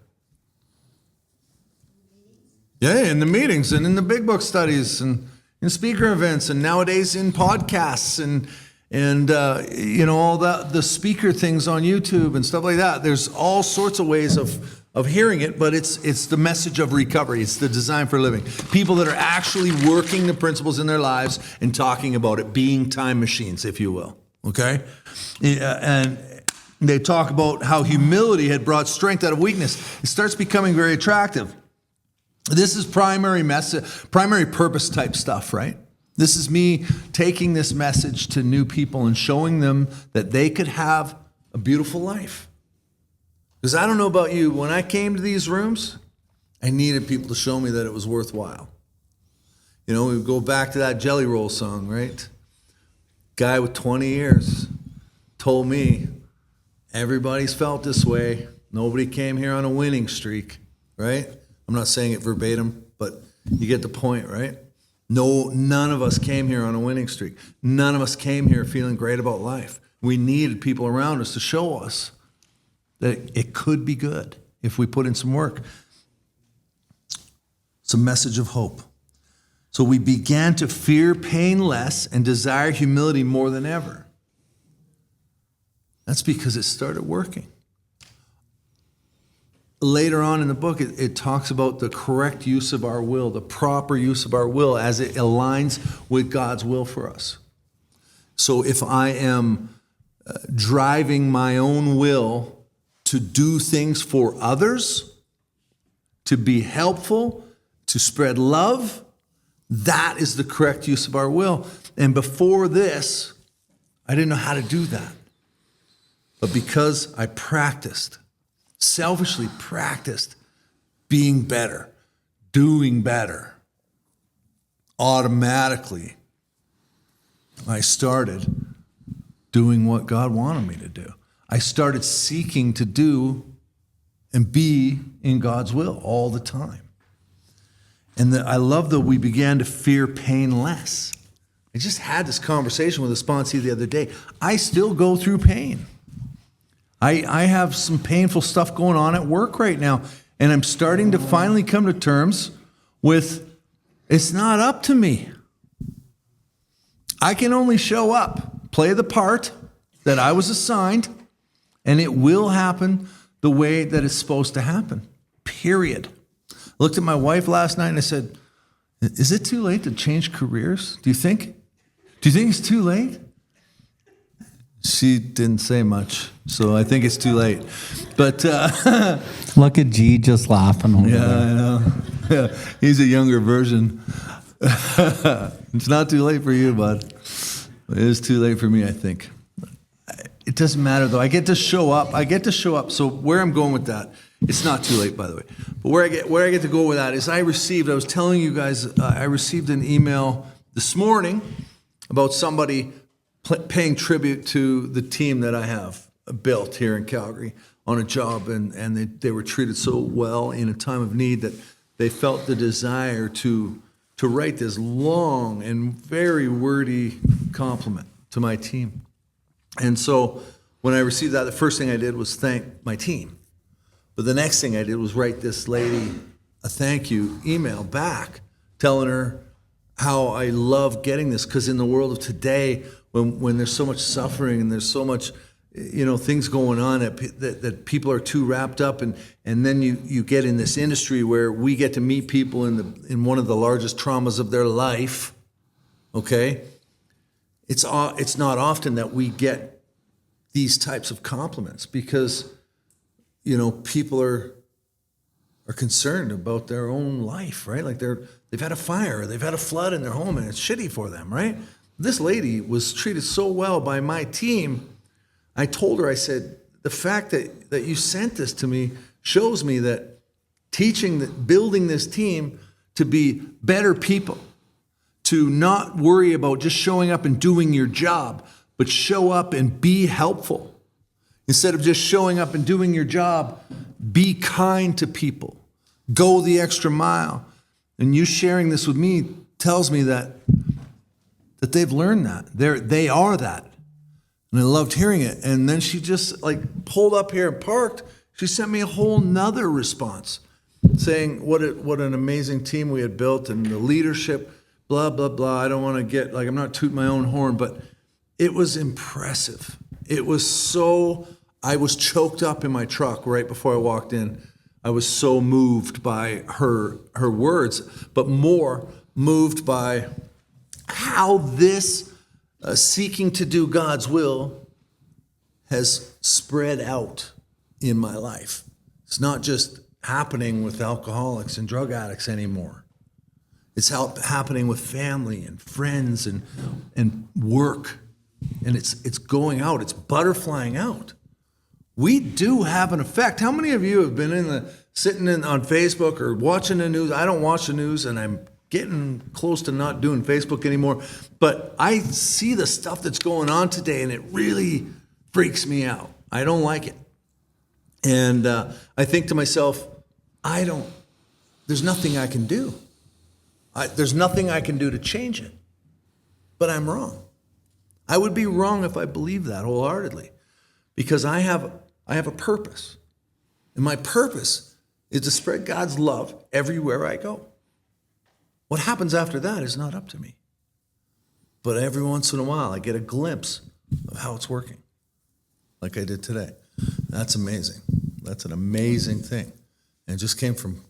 Yeah, in the meetings and in the big book studies and in speaker events and nowadays in podcasts and all the speaker things on YouTube and stuff like that. There's all sorts of ways of hearing it, but it's the message of recovery. It's the design for living. People that are actually working the principles in their lives and talking about it, being time machines, if you will. Okay? And they talk about how humility had brought strength out of weakness. It starts becoming very attractive. This is primary purpose type stuff, right? This is me taking this message to new people and showing them that they could have a beautiful life. Because I don't know about you, when I came to these rooms, I needed people to show me that it was worthwhile. You know, we go back to that Jelly Roll song, right? Guy with 20 years told me, everybody's felt this way. Nobody came here on a winning streak, right? I'm not saying it verbatim, but you get the point, right? No, none of us came here on a winning streak. None of us came here feeling great about life. We needed people around us to show us that it could be good if we put in some work. It's a message of hope. So we began to fear pain less and desire humility more than ever. That's because it started working. Later on in the book, it talks about the correct use of our will, the proper use of our will as it aligns with God's will for us. So if I am driving my own will to do things for others, to be helpful, to spread love, that is the correct use of our will. And before this, I didn't know how to do that. But because I selfishly practiced being better, doing better, automatically, I started doing what God wanted me to do. I started seeking to do and be in God's will all the time. And I love that we began to fear pain less. I just had this conversation with a sponsee the other day. I still go through pain. I have some painful stuff going on at work right now, and I'm starting to finally come to terms with it's not up to me. I can only show up, play the part that I was assigned, and it will happen the way that it's supposed to happen, period. I looked at my wife last night and I said, is it too late to change careers? Do you think it's too late? She didn't say much, so I think it's too late. But Look at G just laughing over yeah, there. I know. Yeah, he's a younger version. It's not too late for you, bud. It is too late for me, I think. It doesn't matter, though. I get to show up. So where I'm going with that, it's not too late, by the way. But where I get to go with that is I was telling you guys, I received an email this morning about somebody paying tribute to the team that I have built here in Calgary on a job, and they were treated so well in a time of need that they felt the desire to write this long and very wordy compliment to my team. And so when I received that, the first thing I did was thank my team. But the next thing I did was write this lady a thank you email back, telling her how I love getting this, because in the world of today, when there's so much suffering and there's so much, things going on that people are too wrapped up, and then you get in this industry where we get to meet people in one of the largest traumas of their life. Okay, it's not often that we get these types of compliments, because people are concerned about their own life, right? Like they've had a fire, they've had a flood in their home, and it's shitty for them, right? This lady was treated so well by my team. I told her, I said, the fact that you sent this to me shows me that building this team to be better people, to not worry about just showing up and doing your job, but show up and be helpful. Instead of just showing up and doing your job, be kind to people. Go the extra mile. And you sharing this with me tells me that they've learned that. They are that. And I loved hearing it. And then she just pulled up here and parked. She sent me a whole nother response saying what an amazing team we had built, and the leadership, blah, blah, blah. I don't want to get, I'm not tooting my own horn, but it was impressive. It was I was choked up in my truck right before I walked in. I was so moved by her words, but more moved by how this seeking to do God's will has spread out in my life. It's not just happening with alcoholics and drug addicts anymore. It's happening with family and friends and work. And it's going out. It's butterflying out. We do have an effect. How many of you have been sitting on Facebook or watching the news? I don't watch the news, and I'm getting close to not doing Facebook anymore. But I see the stuff that's going on today, and it really freaks me out. I don't like it. And I think to myself, there's nothing I can do. There's nothing I can do to change it. But I'm wrong. I would be wrong if I believed that wholeheartedly, because I have a purpose. And my purpose is to spread God's love everywhere I go. What happens after that is not up to me. But every once in a while, I get a glimpse of how it's working, like I did today. That's amazing. That's an amazing thing. And it just came from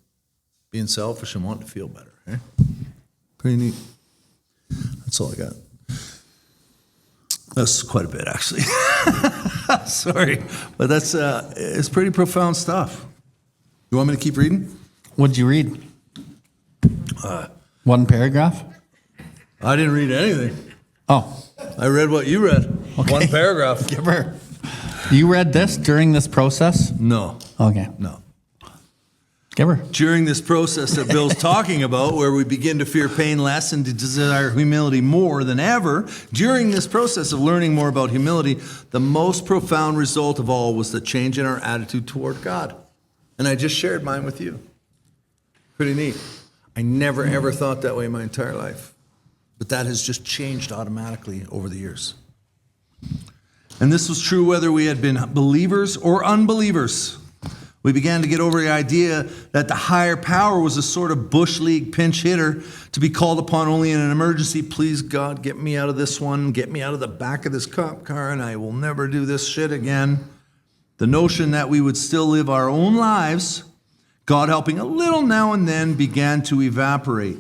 being selfish and wanting to feel better. Eh? Pretty neat. That's all I got. That's quite a bit, actually. Sorry, but it's pretty profound stuff. You want me to keep reading? What'd you read? One paragraph? I didn't read anything. Oh, I read what you read. Okay. One paragraph. give her. You read this during this process? No, Okay. no. Give her. During this process that Bill's talking about, where we begin to fear pain less and to desire humility more than ever, during this process of learning more about humility, the most profound result of all was the change in our attitude toward God. And I just shared mine with you. Pretty neat. I never, ever thought that way my entire life. But that has just changed automatically over the years. And this was true whether we had been believers or unbelievers. We began to get over the idea that the higher power was a sort of bush league pinch hitter to be called upon only in an emergency. Please, God, get me out of this one. Get me out of the back of this cop car, and I will never do this shit again. The notion that we would still live our own lives, God helping a little now and then, began to evaporate.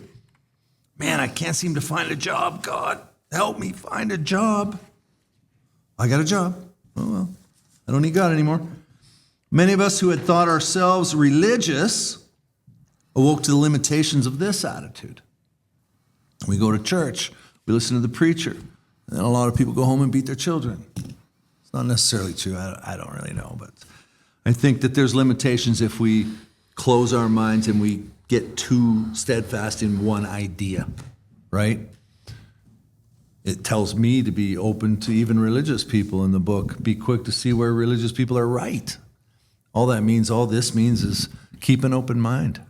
Man, I can't seem to find a job. God, help me find a job. I got a job. Oh, well, I don't need God anymore. Many of us who had thought ourselves religious awoke to the limitations of this attitude. We go to church, we listen to the preacher, and then a lot of people go home and beat their children. It's not necessarily true. I don't really know, but I think that there's limitations if we close our minds and we get too steadfast in one idea, right? It tells me to be open to even religious people in the book. Be quick to see where religious people are right. All this means is keep an open mind.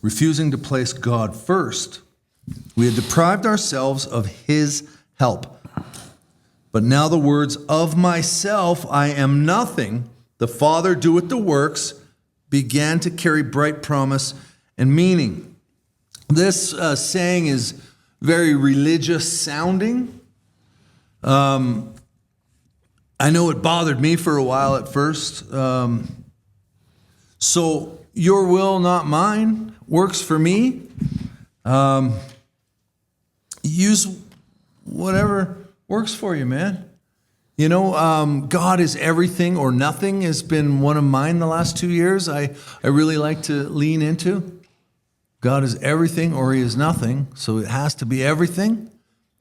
Refusing to place God first, we had deprived ourselves of His help. But now the words, "Of myself I am nothing, the Father doeth the works," began to carry bright promise and meaning. This saying is very religious sounding. I know it bothered me for a while at first. So your will, not mine, works for me. Use whatever works for you, man. You know, God is everything or nothing has been one of mine the last 2 years. I really like to lean into. God is everything or He is nothing, so it has to be everything,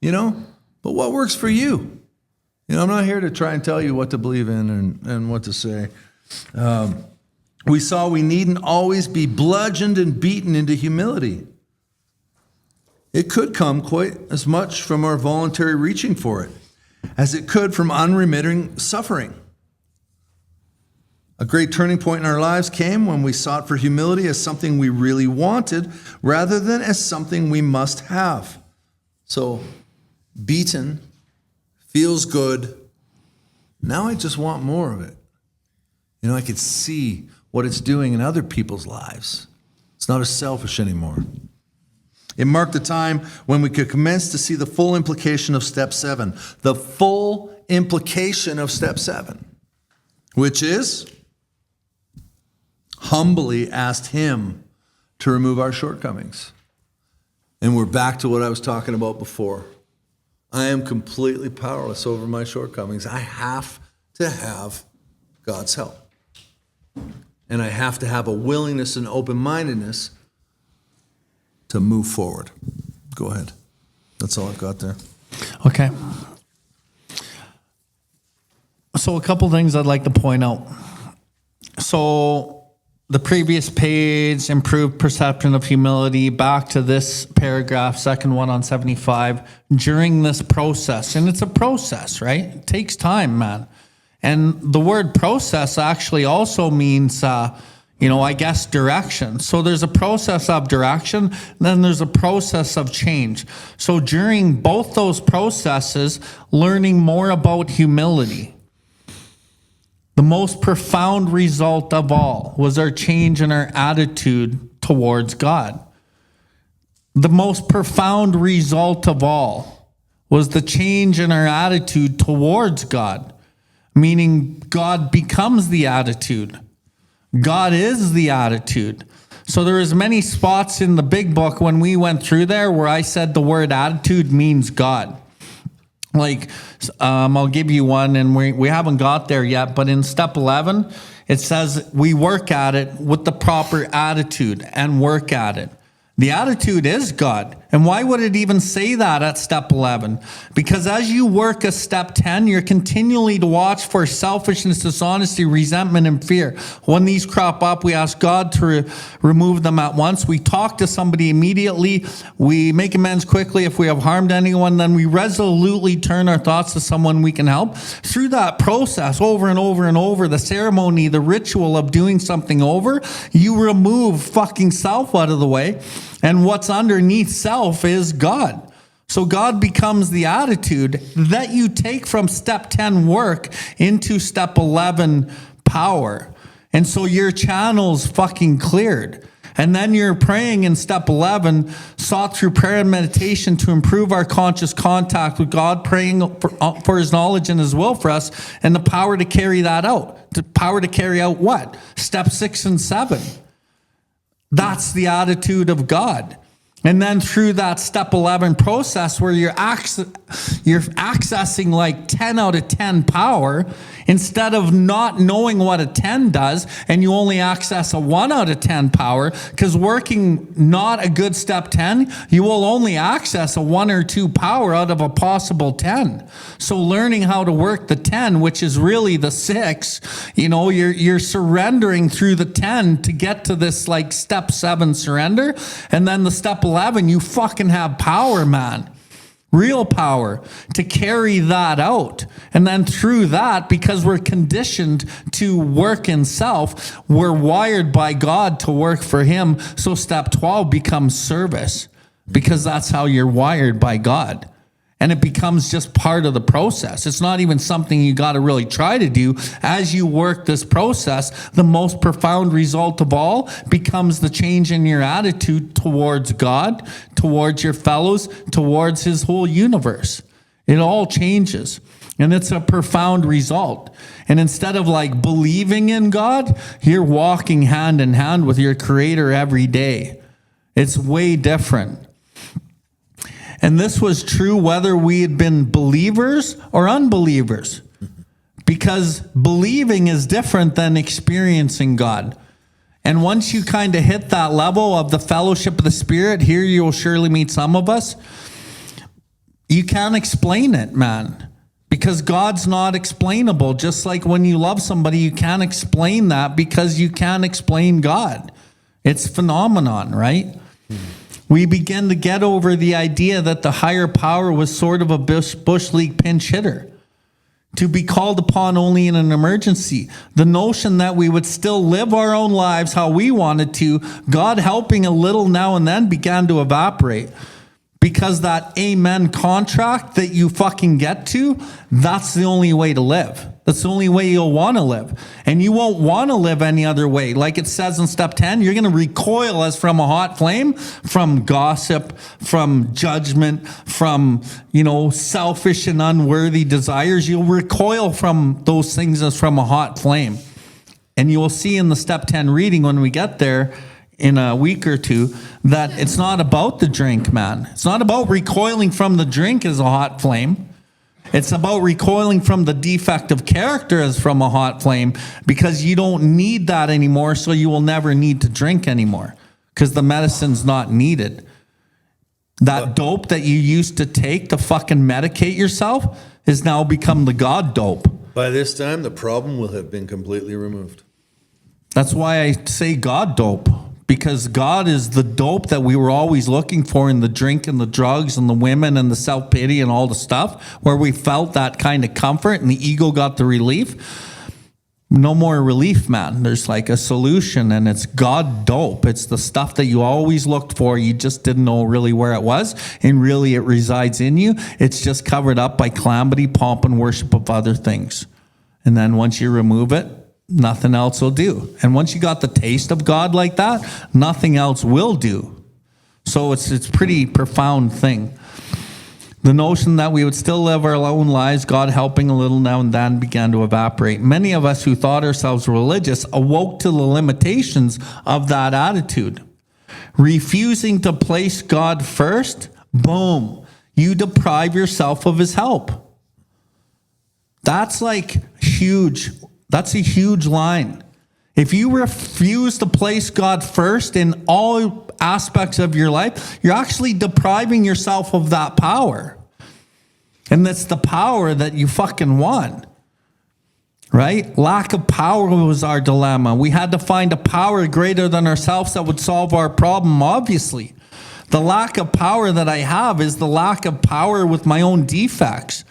you know? But what works for you? You know, I'm not here to try and tell you what to believe in and what to say. We saw we needn't always be bludgeoned and beaten into humility. It could come quite as much from our voluntary reaching for it as it could from unremitting suffering. A great turning point in our lives came when we sought for humility as something we really wanted rather than as something we must have. So, beaten, feels good. Now I just want more of it. You know, I could see what it's doing in other people's lives. It's not as selfish anymore. It marked the time when we could commence to see the full implication of step 7. The full implication of step 7, which is humbly asked Him to remove our shortcomings. And we're back to what I was talking about before. I am completely powerless over my shortcomings. I have to have God's help. And I have to have a willingness and open-mindedness to move forward. Go ahead. That's all I've got there. Okay. So a couple things I'd like to point out. So the previous page, improved perception of humility, back to this paragraph, second one on 75, during this process. And it's a process, right? It takes time, man. And the word process actually also means, I guess direction. So there's a process of direction, then there's a process of change. So during both those processes, learning more about humility. The most profound result of all was our change in our attitude towards God. The most profound result of all was the change in our attitude towards God, meaning God becomes the attitude. God is the attitude. So there is many spots in the big book when we went through there where I said the word attitude means God. Like, I'll give you one, and we haven't got there yet, but in step 11, it says we work at it with the proper attitude and work at it. The attitude is God. And why would it even say that at step 11? Because as you work a step 10, you're continually to watch for selfishness, dishonesty, resentment, and fear. When these crop up, we ask God to remove them at once. We talk to somebody immediately. We make amends quickly if we have harmed anyone. Then we resolutely turn our thoughts to someone we can help. Through that process, over and over and over, the ceremony, the ritual of doing something over, you remove fucking self out of the way. And what's underneath self is God. So God becomes the attitude that you take from step 10 work into step 11 power. And so your channel's fucking cleared. And then you're praying in step 11, sought through prayer and meditation to improve our conscious contact with God, praying for his knowledge and his will for us, and the power to carry that out. The power to carry out what? Step 6 and 7. That's the attitude of God. And then through that step 11 process where you're accessing like 10 out of 10 power, instead of not knowing what a 10 does, and you only access a 1 out of 10 power, because working not a good step 10, you will only access a 1 or 2 power out of a possible 10. So learning how to work the 10, which is really the 6, you're surrendering through the 10 to get to this like step 7 surrender. And then the step 11, you fucking have power, man. Real power to carry that out. And then through that, because we're conditioned to work in self, we're wired by God to work for him. So step 12 becomes service, because that's how you're wired by God. And it becomes just part of the process. It's not even something you got to really try to do. As you work this process, the most profound result of all becomes the change in your attitude towards God, towards your fellows, towards his whole universe. It all changes. And it's a profound result. And instead of like believing in God, you're walking hand in hand with your creator every day. It's way different. And this was true whether we had been believers or unbelievers, because believing is different than experiencing God. And once you kind of hit that level of the fellowship of the Spirit, here you will surely meet some of us, you can't explain it, man, because God's not explainable. Just like when you love somebody, you can't explain that because you can't explain God. It's phenomenon, right? We begin to get over the idea that the higher power was sort of a bush league pinch hitter, to be called upon only in an emergency. The notion that we would still live our own lives how we wanted to, God helping a little now and then, began to evaporate. Because that amen contract that you fucking get to, that's the only way to live. That's the only way you'll want to live. And you won't want to live any other way. Like it says in step 10, you're going to recoil as from a hot flame, from gossip, from judgment, from, selfish and unworthy desires. You'll recoil from those things as from a hot flame. And you will see in the step 10 reading when we get there in a week or two that it's not about the drink, man. It's not about recoiling from the drink as a hot flame. It's about recoiling from the defect of character as from a hot flame, because you don't need that anymore, so you will never need to drink anymore because the medicine's not needed. That dope that you used to take to fucking medicate yourself has now become the God dope. By this time, the problem will have been completely removed. That's why I say God dope, because God is the dope that we were always looking for in the drink and the drugs and the women and the self-pity and all the stuff, where we felt that kind of comfort and the ego got the relief. No more relief, man. There's like a solution, and it's God dope. It's the stuff that you always looked for. You just didn't know really where it was, and really it resides in you. It's just covered up by calamity, pomp, and worship of other things. And then once you remove it, nothing else will do. And once you got the taste of God like that, nothing else will do. So it's a pretty profound thing. The notion that we would still live our own lives, God helping a little now and then, began to evaporate. Many of us who thought ourselves religious awoke to the limitations of that attitude. Refusing to place God first, boom, you deprive yourself of his help. That's like huge. That's a huge line. If you refuse to place God first in all aspects of your life, you're actually depriving yourself of that power. And that's the power that you fucking want. Right? Lack of power was our dilemma. We had to find a power greater than ourselves that would solve our problem, obviously. The lack of power that I have is the lack of power with my own defects.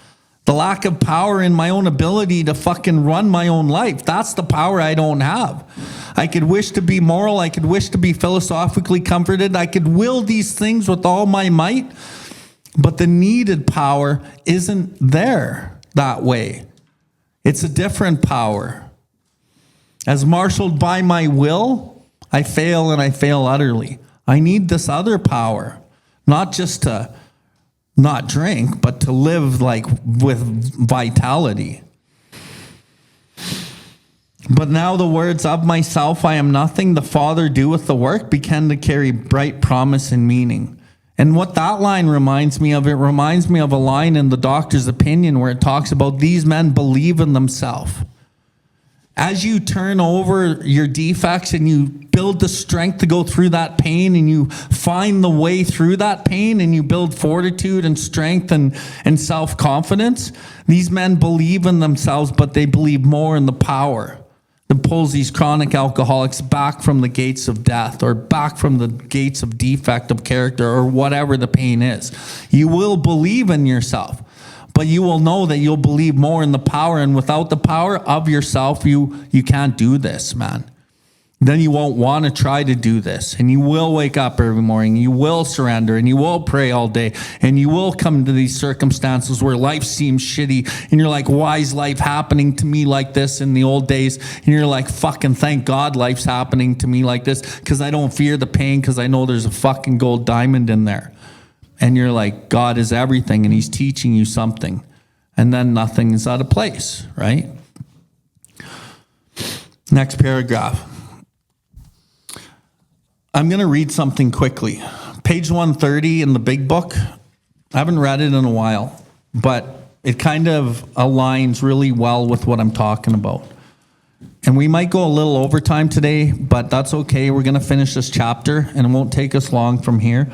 The lack of power in my own ability to fucking run my own life. That's the power I don't have. I could wish to be moral. I could wish to be philosophically comforted. I could will these things with all my might. But the needed power isn't there that way. It's a different power. As marshaled by my will, I fail, and I fail utterly. I need this other power, not just to not drink, but to live like with vitality. But now the words of myself, I am nothing, the Father doeth the work, began to carry bright promise and meaning. And what that line reminds me of, it reminds me of a line in the doctor's opinion where it talks about these men believe in themselves. As you turn over your defects and you build the strength to go through that pain, and you find the way through that pain, and you build fortitude and strength and self-confidence, these men believe in themselves, but they believe more in the power that pulls these chronic alcoholics back from the gates of death, or back from the gates of defect of character, or whatever the pain is. You will believe in yourself. But you will know that you'll believe more in the power, and without the power of yourself, you can't do this, man. Then you won't want to try to do this, and you will wake up every morning, you will surrender, and you will pray all day, and you will come to these circumstances where life seems shitty, and you're like, why is life happening to me like this in the old days? And you're like, fucking thank God life's happening to me like this, because I don't fear the pain, because I know there's a fucking gold diamond in there. And you're like, God is everything, and he's teaching you something. And then nothing is out of place, right? Next paragraph. I'm going to read something quickly. Page 130 in the big book. I haven't read it in a while, but it kind of aligns really well with what I'm talking about. And we might go a little overtime today, but that's okay. We're going to finish this chapter, and it won't take us long from here.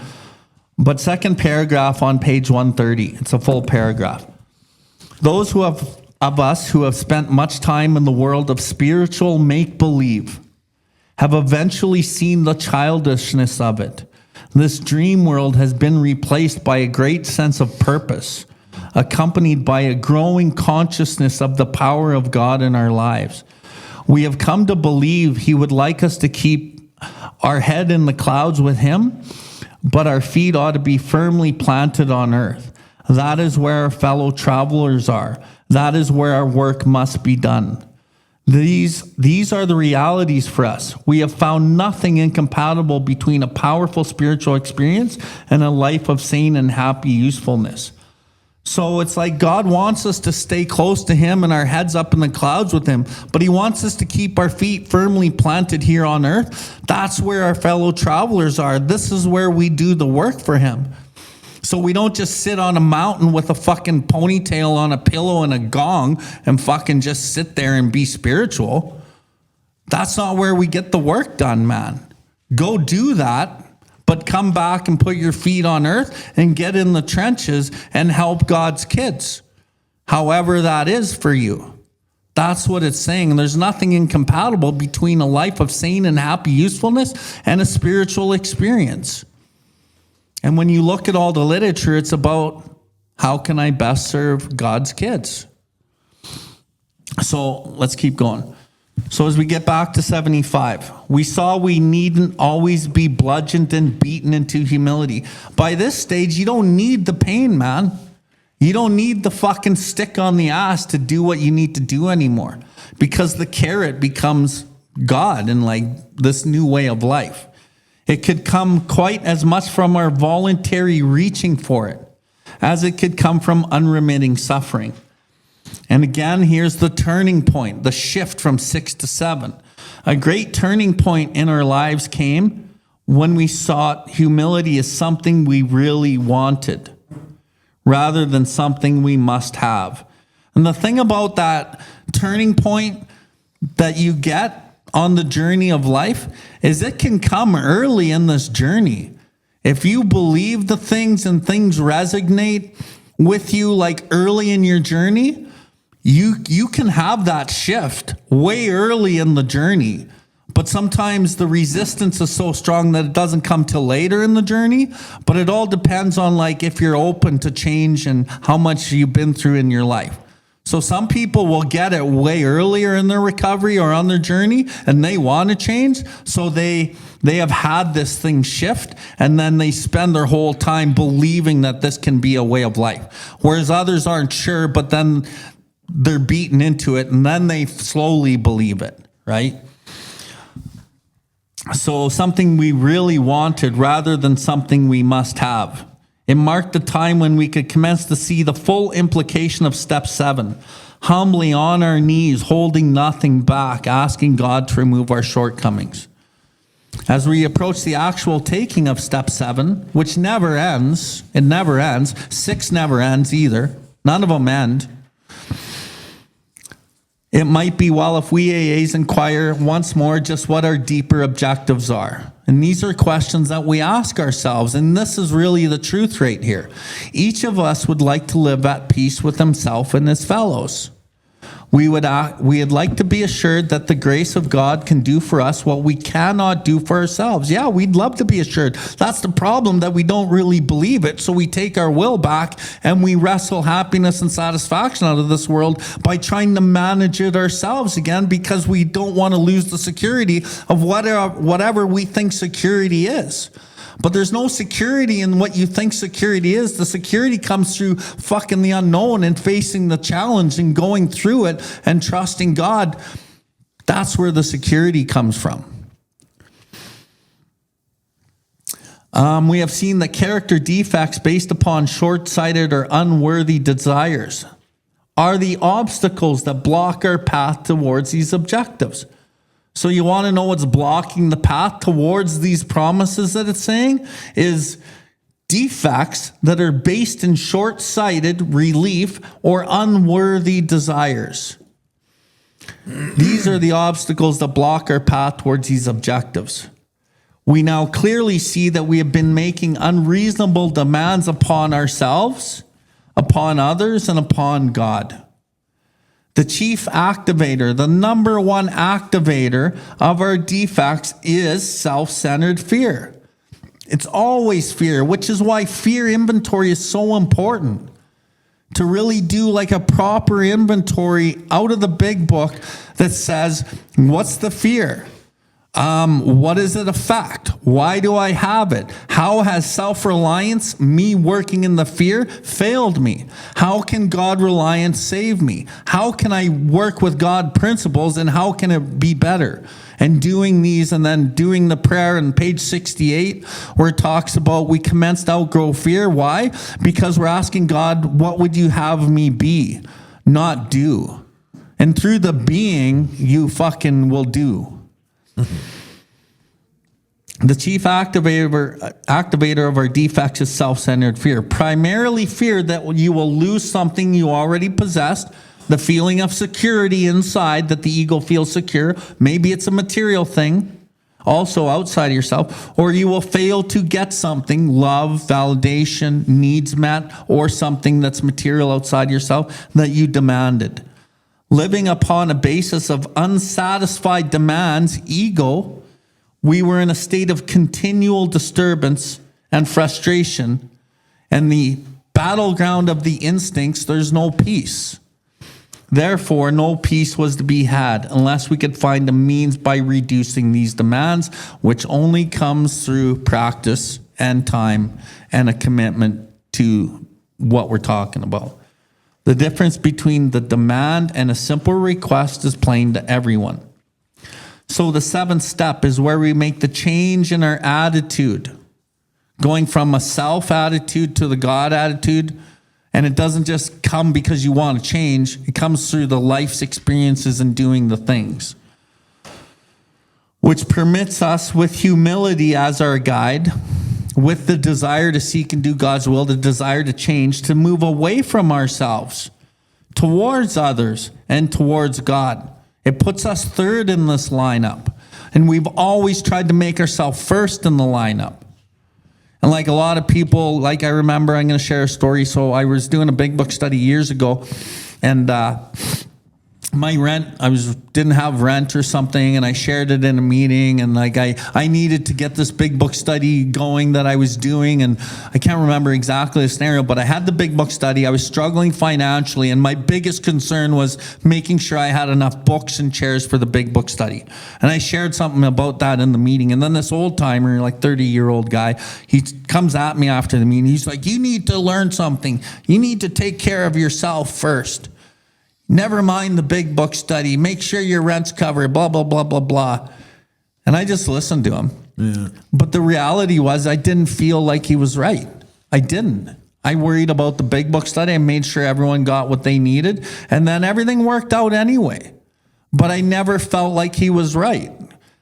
But second paragraph on page 130, it's a full paragraph. Those of us who have spent much time in the world of spiritual make-believe have eventually seen the childishness of it. This dream world has been replaced by a great sense of purpose, accompanied by a growing consciousness of the power of God in our lives. We have come to believe he would like us to keep our head in the clouds with him, but our feet ought to be firmly planted on earth. That is where our fellow travelers are. That is where our work must be done. These are the realities for us. We have found nothing incompatible between a powerful spiritual experience and a life of sane and happy usefulness. So it's like God wants us to stay close to him and our heads up in the clouds with him, but he wants us to keep our feet firmly planted here on earth. That's where our fellow travelers are. This is where we do the work for him. So we don't just sit on a mountain with a fucking ponytail on a pillow and a gong and fucking just sit there and be spiritual. That's not where we get the work done, man. Go do that, but come back and put your feet on earth and get in the trenches and help God's kids. However that is for you. That's what it's saying. There's nothing incompatible between a life of sane and happy usefulness and a spiritual experience. And when you look at all the literature, it's about how can I best serve God's kids? So let's keep going. So as we get back to 75, we saw we needn't always be bludgeoned and beaten into humility. By this stage, you don't need the pain, man. You don't need the fucking stick on the ass to do what you need to do anymore, because the carrot becomes God and like this new way of life. It could come quite as much from our voluntary reaching for it as it could come from unremitting suffering. And again, here's the turning point, the shift from 6 to 7. A great turning point in our lives came when we saw humility as something we really wanted, rather than something we must have. And the thing about that turning point that you get on the journey of life is it can come early in this journey. If you believe the things and things resonate with you like early in your journey, you can have that shift way early in the journey. But sometimes the resistance is so strong that it doesn't come till later in the journey. But it all depends on like if you're open to change and how much you've been through in your life. So some people will get it way earlier in their recovery or on their journey, and they want to change. So they have had this thing shift, and then they spend their whole time believing that this can be a way of life. Whereas others aren't sure, but then they're beaten into it, and then they slowly believe it, right? So something we really wanted rather than something we must have. It marked the time when we could commence to see the full implication of step 7. Humbly on our knees, holding nothing back, asking God to remove our shortcomings. As we approach the actual taking of step 7, which never ends, it never ends. 6 never ends either. None of them end. It might be, well, if we AAs inquire once more just what our deeper objectives are. And these are questions that we ask ourselves, and this is really the truth right here. Each of us would like to live at peace with himself and his fellows. We'd like to be assured that the grace of God can do for us what we cannot do for ourselves. Yeah, we'd love to be assured. That's the problem, that we don't really believe it. So we take our will back and we wrestle happiness and satisfaction out of this world by trying to manage it ourselves again, because we don't want to lose the security of whatever we think security is. But there's no security in what you think security is. The security comes through fucking the unknown and facing the challenge and going through it and trusting God. That's where the security comes from. We have seen that character defects based upon short-sighted or unworthy desires are the obstacles that block our path towards these objectives. So you want to know what's blocking the path towards these promises that it's saying is defects that are based in short-sighted relief or unworthy desires. These are the obstacles that block our path towards these objectives. We now clearly see that we have been making unreasonable demands upon ourselves, upon others, and upon God. The chief activator, the number one activator of our defects is self-centered fear. It's always fear, which is why fear inventory is so important. To really do like a proper inventory out of the big book that says, what's the fear? What does it affect? Why do I have it? How has self-reliance, me working in the fear, failed me? How can God reliance save me? How can I work with God principles, and how can it be better? And doing these, and then doing the prayer in page 68 where it talks about we commenced to outgrow fear. Why? Because we're asking God, what would you have me be, not do? And through the being, you fucking will do. The chief activator of our defects is self-centered fear. Primarily fear that you will lose something you already possessed, the feeling of security inside that the ego feels secure. Maybe it's a material thing, also outside of yourself, or you will fail to get something, love, validation, needs met, or something that's material outside yourself that you demanded. Living upon a basis of unsatisfied demands, ego, we were in a state of continual disturbance and frustration, and the battleground of the instincts, there's no peace. Therefore, no peace was to be had unless we could find a means by reducing these demands, which only comes through practice and time and a commitment to what we're talking about. The difference between the demand and a simple request is plain to everyone. So the 7th step is where we make the change in our attitude, going from a self attitude to the God attitude. And it doesn't just come because you want to change. It comes through the life's experiences and doing the things, which permits us with humility as our guide, with the desire to seek and do God's will, the desire to change, to move away from ourselves towards others and towards God. It puts us third in this lineup. And we've always tried to make ourselves first in the lineup. And like a lot of people, like I remember, I'm going to share a story. So I was doing a big book study years ago, and my rent, didn't have rent or something, and I shared it in a meeting, and like I needed to get this big book study going that I was doing, and I can't remember exactly the scenario, but I had the big book study. I was struggling financially, and my biggest concern was making sure I had enough books and chairs for the big book study. And I shared something about that in the meeting, and then this old timer, like 30-year-old guy, he comes at me after the meeting. He's like, "You need to learn something. You need to take care of yourself first. Never mind the big book study. Make sure your rent's covered, blah, blah, blah, blah, blah." And I just listened to him. Yeah. But the reality was I didn't feel like he was right. I didn't. I worried about the big book study. I made sure everyone got what they needed. And then everything worked out anyway. But I never felt like he was right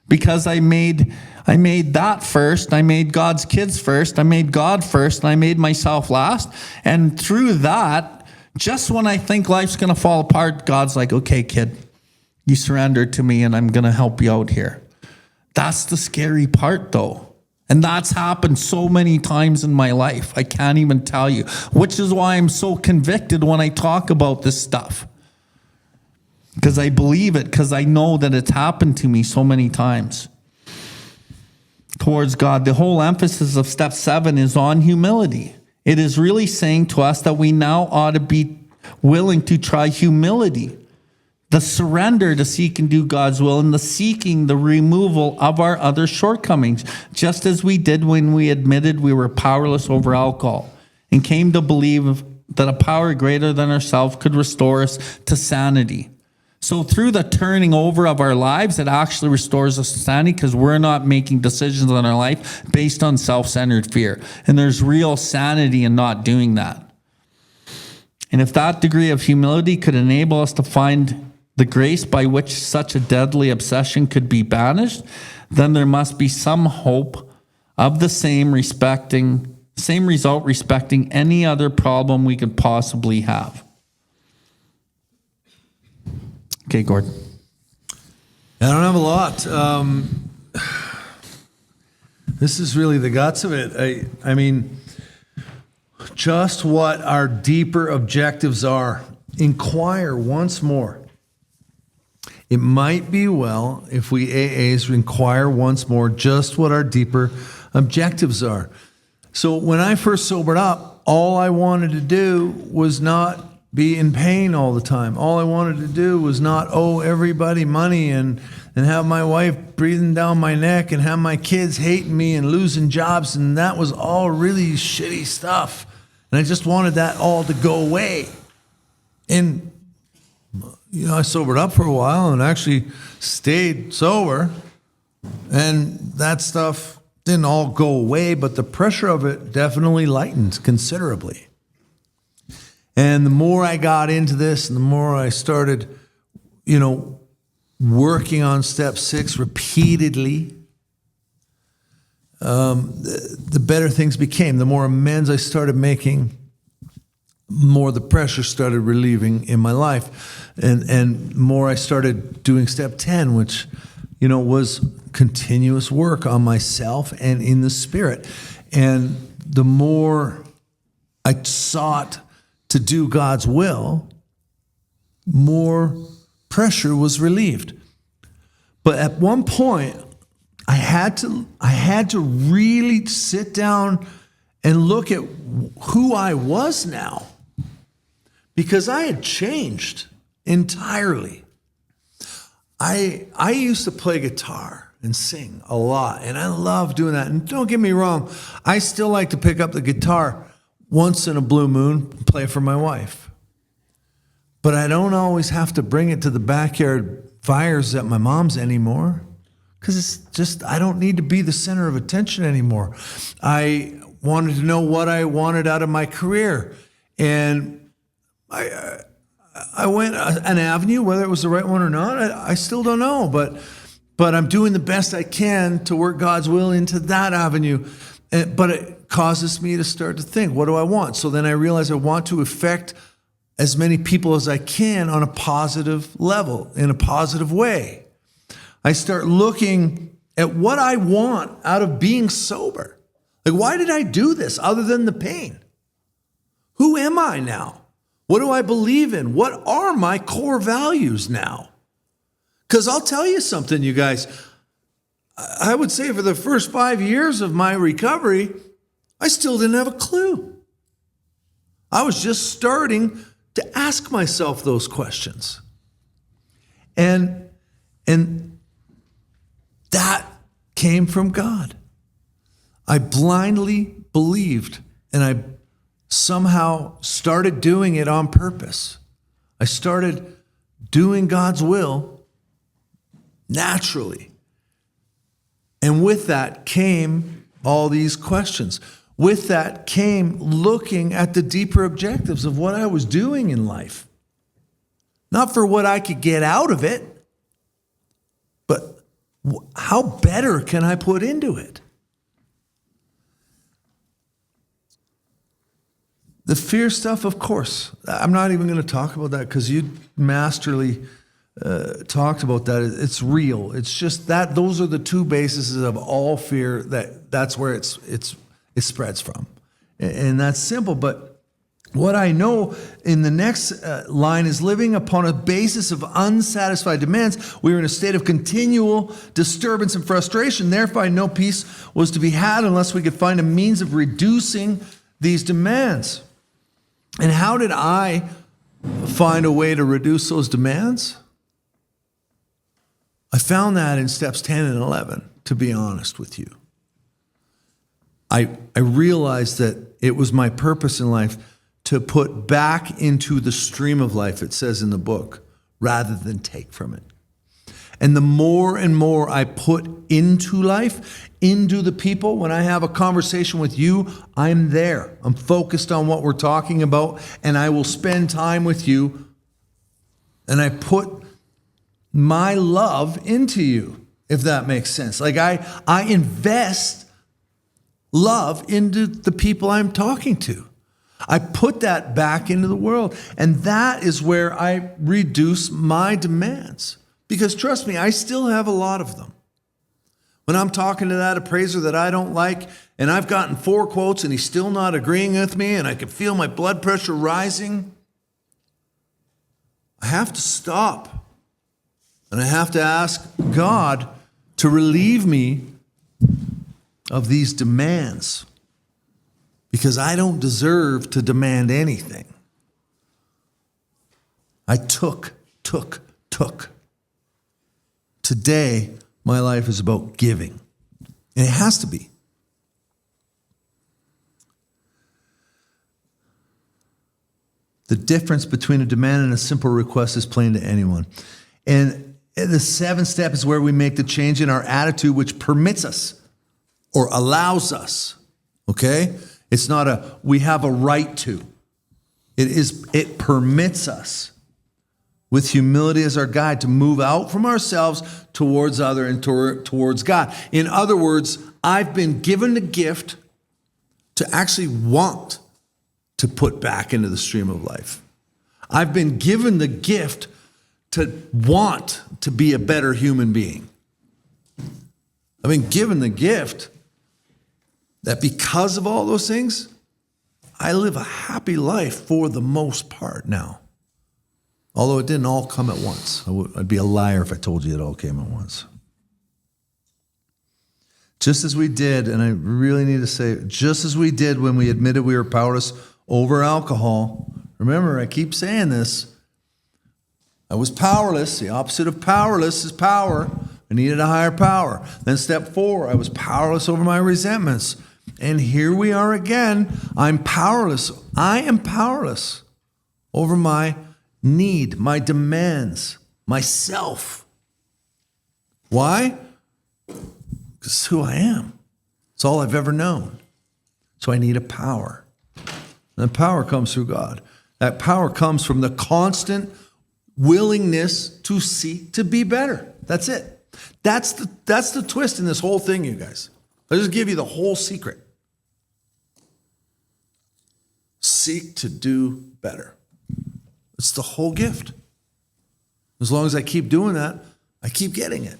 because I made that first. I made God's kids first. I made God first. And I made myself last. And through that, just when I think life's going to fall apart, God's like, "Okay, kid, you surrendered to me and I'm going to help you out here." That's the scary part, though. And that's happened so many times in my life. I can't even tell you, which is why I'm so convicted when I talk about this stuff. Because I believe it, because I know that it's happened to me so many times. Towards God, the whole emphasis of step 7 is on humility. It is really saying to us that we now ought to be willing to try humility, the surrender to seek and do God's will, and the seeking the removal of our other shortcomings, just as we did when we admitted we were powerless over alcohol and came to believe that a power greater than ourselves could restore us to sanity. So through the turning over of our lives, it actually restores us to sanity because we're not making decisions in our life based on self-centered fear. And there's real sanity in not doing that. And if that degree of humility could enable us to find the grace by which such a deadly obsession could be banished, then there must be some hope of the same result respecting any other problem we could possibly have. Okay, Gord. I don't have a lot. This is really the guts of it. I mean, just what our deeper objectives are. Inquire once more. It might be well if we AAs inquire once more just what our deeper objectives are. So when I first sobered up, all I wanted to do was not be in pain all the time. All I wanted to do was not owe everybody money and have my wife breathing down my neck and have my kids hating me and losing jobs. And that was all really shitty stuff. And I just wanted that all to go away. And, I sobered up for a while and actually stayed sober. And that stuff didn't all go away, but the pressure of it definitely lightened considerably. And the more I got into this and the more I started, working on step 6 repeatedly, the better things became. The more amends I started making, more the pressure started relieving in my life. And more I started doing step 10, which, was continuous work on myself and in the spirit. And the more I sought to do God's will, more pressure was relieved. But at one point, I had to really sit down and look at who I was now, because I had changed entirely. I used to play guitar and sing a lot, and I love doing that. And don't get me wrong, I still like to pick up the guitar once in a blue moon and play for my wife. But I don't always have to bring it to the backyard fires at my mom's anymore, because it's just, I don't need to be the center of attention anymore. I wanted to know what I wanted out of my career, and I went an avenue, whether it was the right one or not, I still don't know, but I'm doing the best I can to work God's will into that avenue. But it causes me to start to think, what do I want? So then I realize I want to affect as many people as I can on a positive level, in a positive way. I start looking at what I want out of being sober. Like, why did I do this other than the pain? Who am I now? What do I believe in? What are my core values now? Because I'll tell you something, you guys. I would say for the first 5 years of my recovery, I still didn't have a clue. I was just starting to ask myself those questions. And that came from God. I blindly believed, and I somehow started doing it on purpose. I started doing God's will naturally. And with that came all these questions. With that came looking at the deeper objectives of what I was doing in life. Not for what I could get out of it, but how better can I put into it? The fear stuff, of course. I'm not even going to talk about that because you masterly talked about that. It's real. It's just that those are the two bases of all fear. That's where it spreads from, and that's simple. But what I know in the next line is living upon a basis of unsatisfied demands. We were in a state of continual disturbance and frustration. Therefore, no peace was to be had unless we could find a means of reducing these demands. And how did I find a way to reduce those demands? I found that in steps 10 and 11, to be honest with you. I realized that it was my purpose in life to put back into the stream of life, it says in the book, rather than take from it. And the more and more I put into life, into the people, when I have a conversation with you, I'm there. I'm focused on what we're talking about, and I will spend time with you, and I put my love into you, if that makes sense. Like I invest love into the people I'm talking to. I put that back into the world, and that is where I reduce my demands. Because trust me, I still have a lot of them. When I'm talking to that appraiser that I don't like, and I've gotten 4 quotes and he's still not agreeing with me, and I can feel my blood pressure rising, I have to stop. And I have to ask God to relieve me of these demands, because I don't deserve to demand anything. I took. Today, my life is about giving. And it has to be. The difference between a demand and a simple request is plain to anyone. And the 7th step is where we make the change in our attitude, which permits us or allows us. Okay? It's not we have a right to. It permits us, with humility as our guide, to move out from ourselves towards other and towards God. In other words, I've been given the gift to actually want to put back into the stream of life. I've been given the gift to want to be a better human being. I've been given the gift that because of all those things, I live a happy life for the most part now. Although it didn't all come at once. I'd be a liar if I told you it all came at once. Just as we did, and I really need to say, just as we did when we admitted we were powerless over alcohol. Remember, I keep saying this. I was powerless. The opposite of powerless is power. I needed a higher power. Then step 4, I was powerless over my resentments. And here we are again. I'm powerless. I am powerless over my need, my demands, myself. Why? Because it's who I am. It's all I've ever known. So I need a power. And the power comes through God. That power comes from the constant willingness to seek to be better. That's it. That's the twist in this whole thing, you guys. I'll just give you the whole secret. Seek to do better. It's the whole gift. As long as I keep doing that, I keep getting it.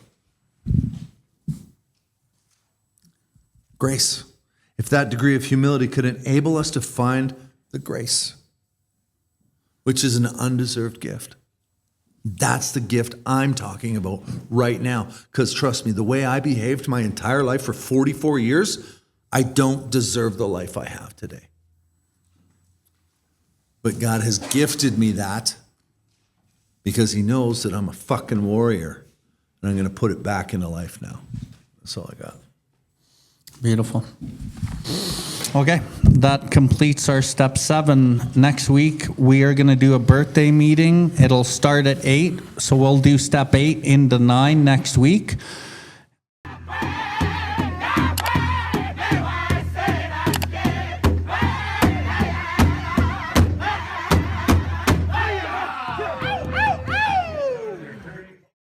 Grace. If that degree of humility could enable us to find the grace, which is an undeserved gift. That's the gift I'm talking about right now. Because trust me, the way I behaved my entire life for 44 years, I don't deserve the life I have today. But God has gifted me that because he knows that I'm a fucking warrior and I'm going to put it back into life now. That's all I got. Beautiful. Okay, that completes our step 7. Next week, we are going to do a birthday meeting. It'll start at 8, so we'll do step 8 into 9 next week.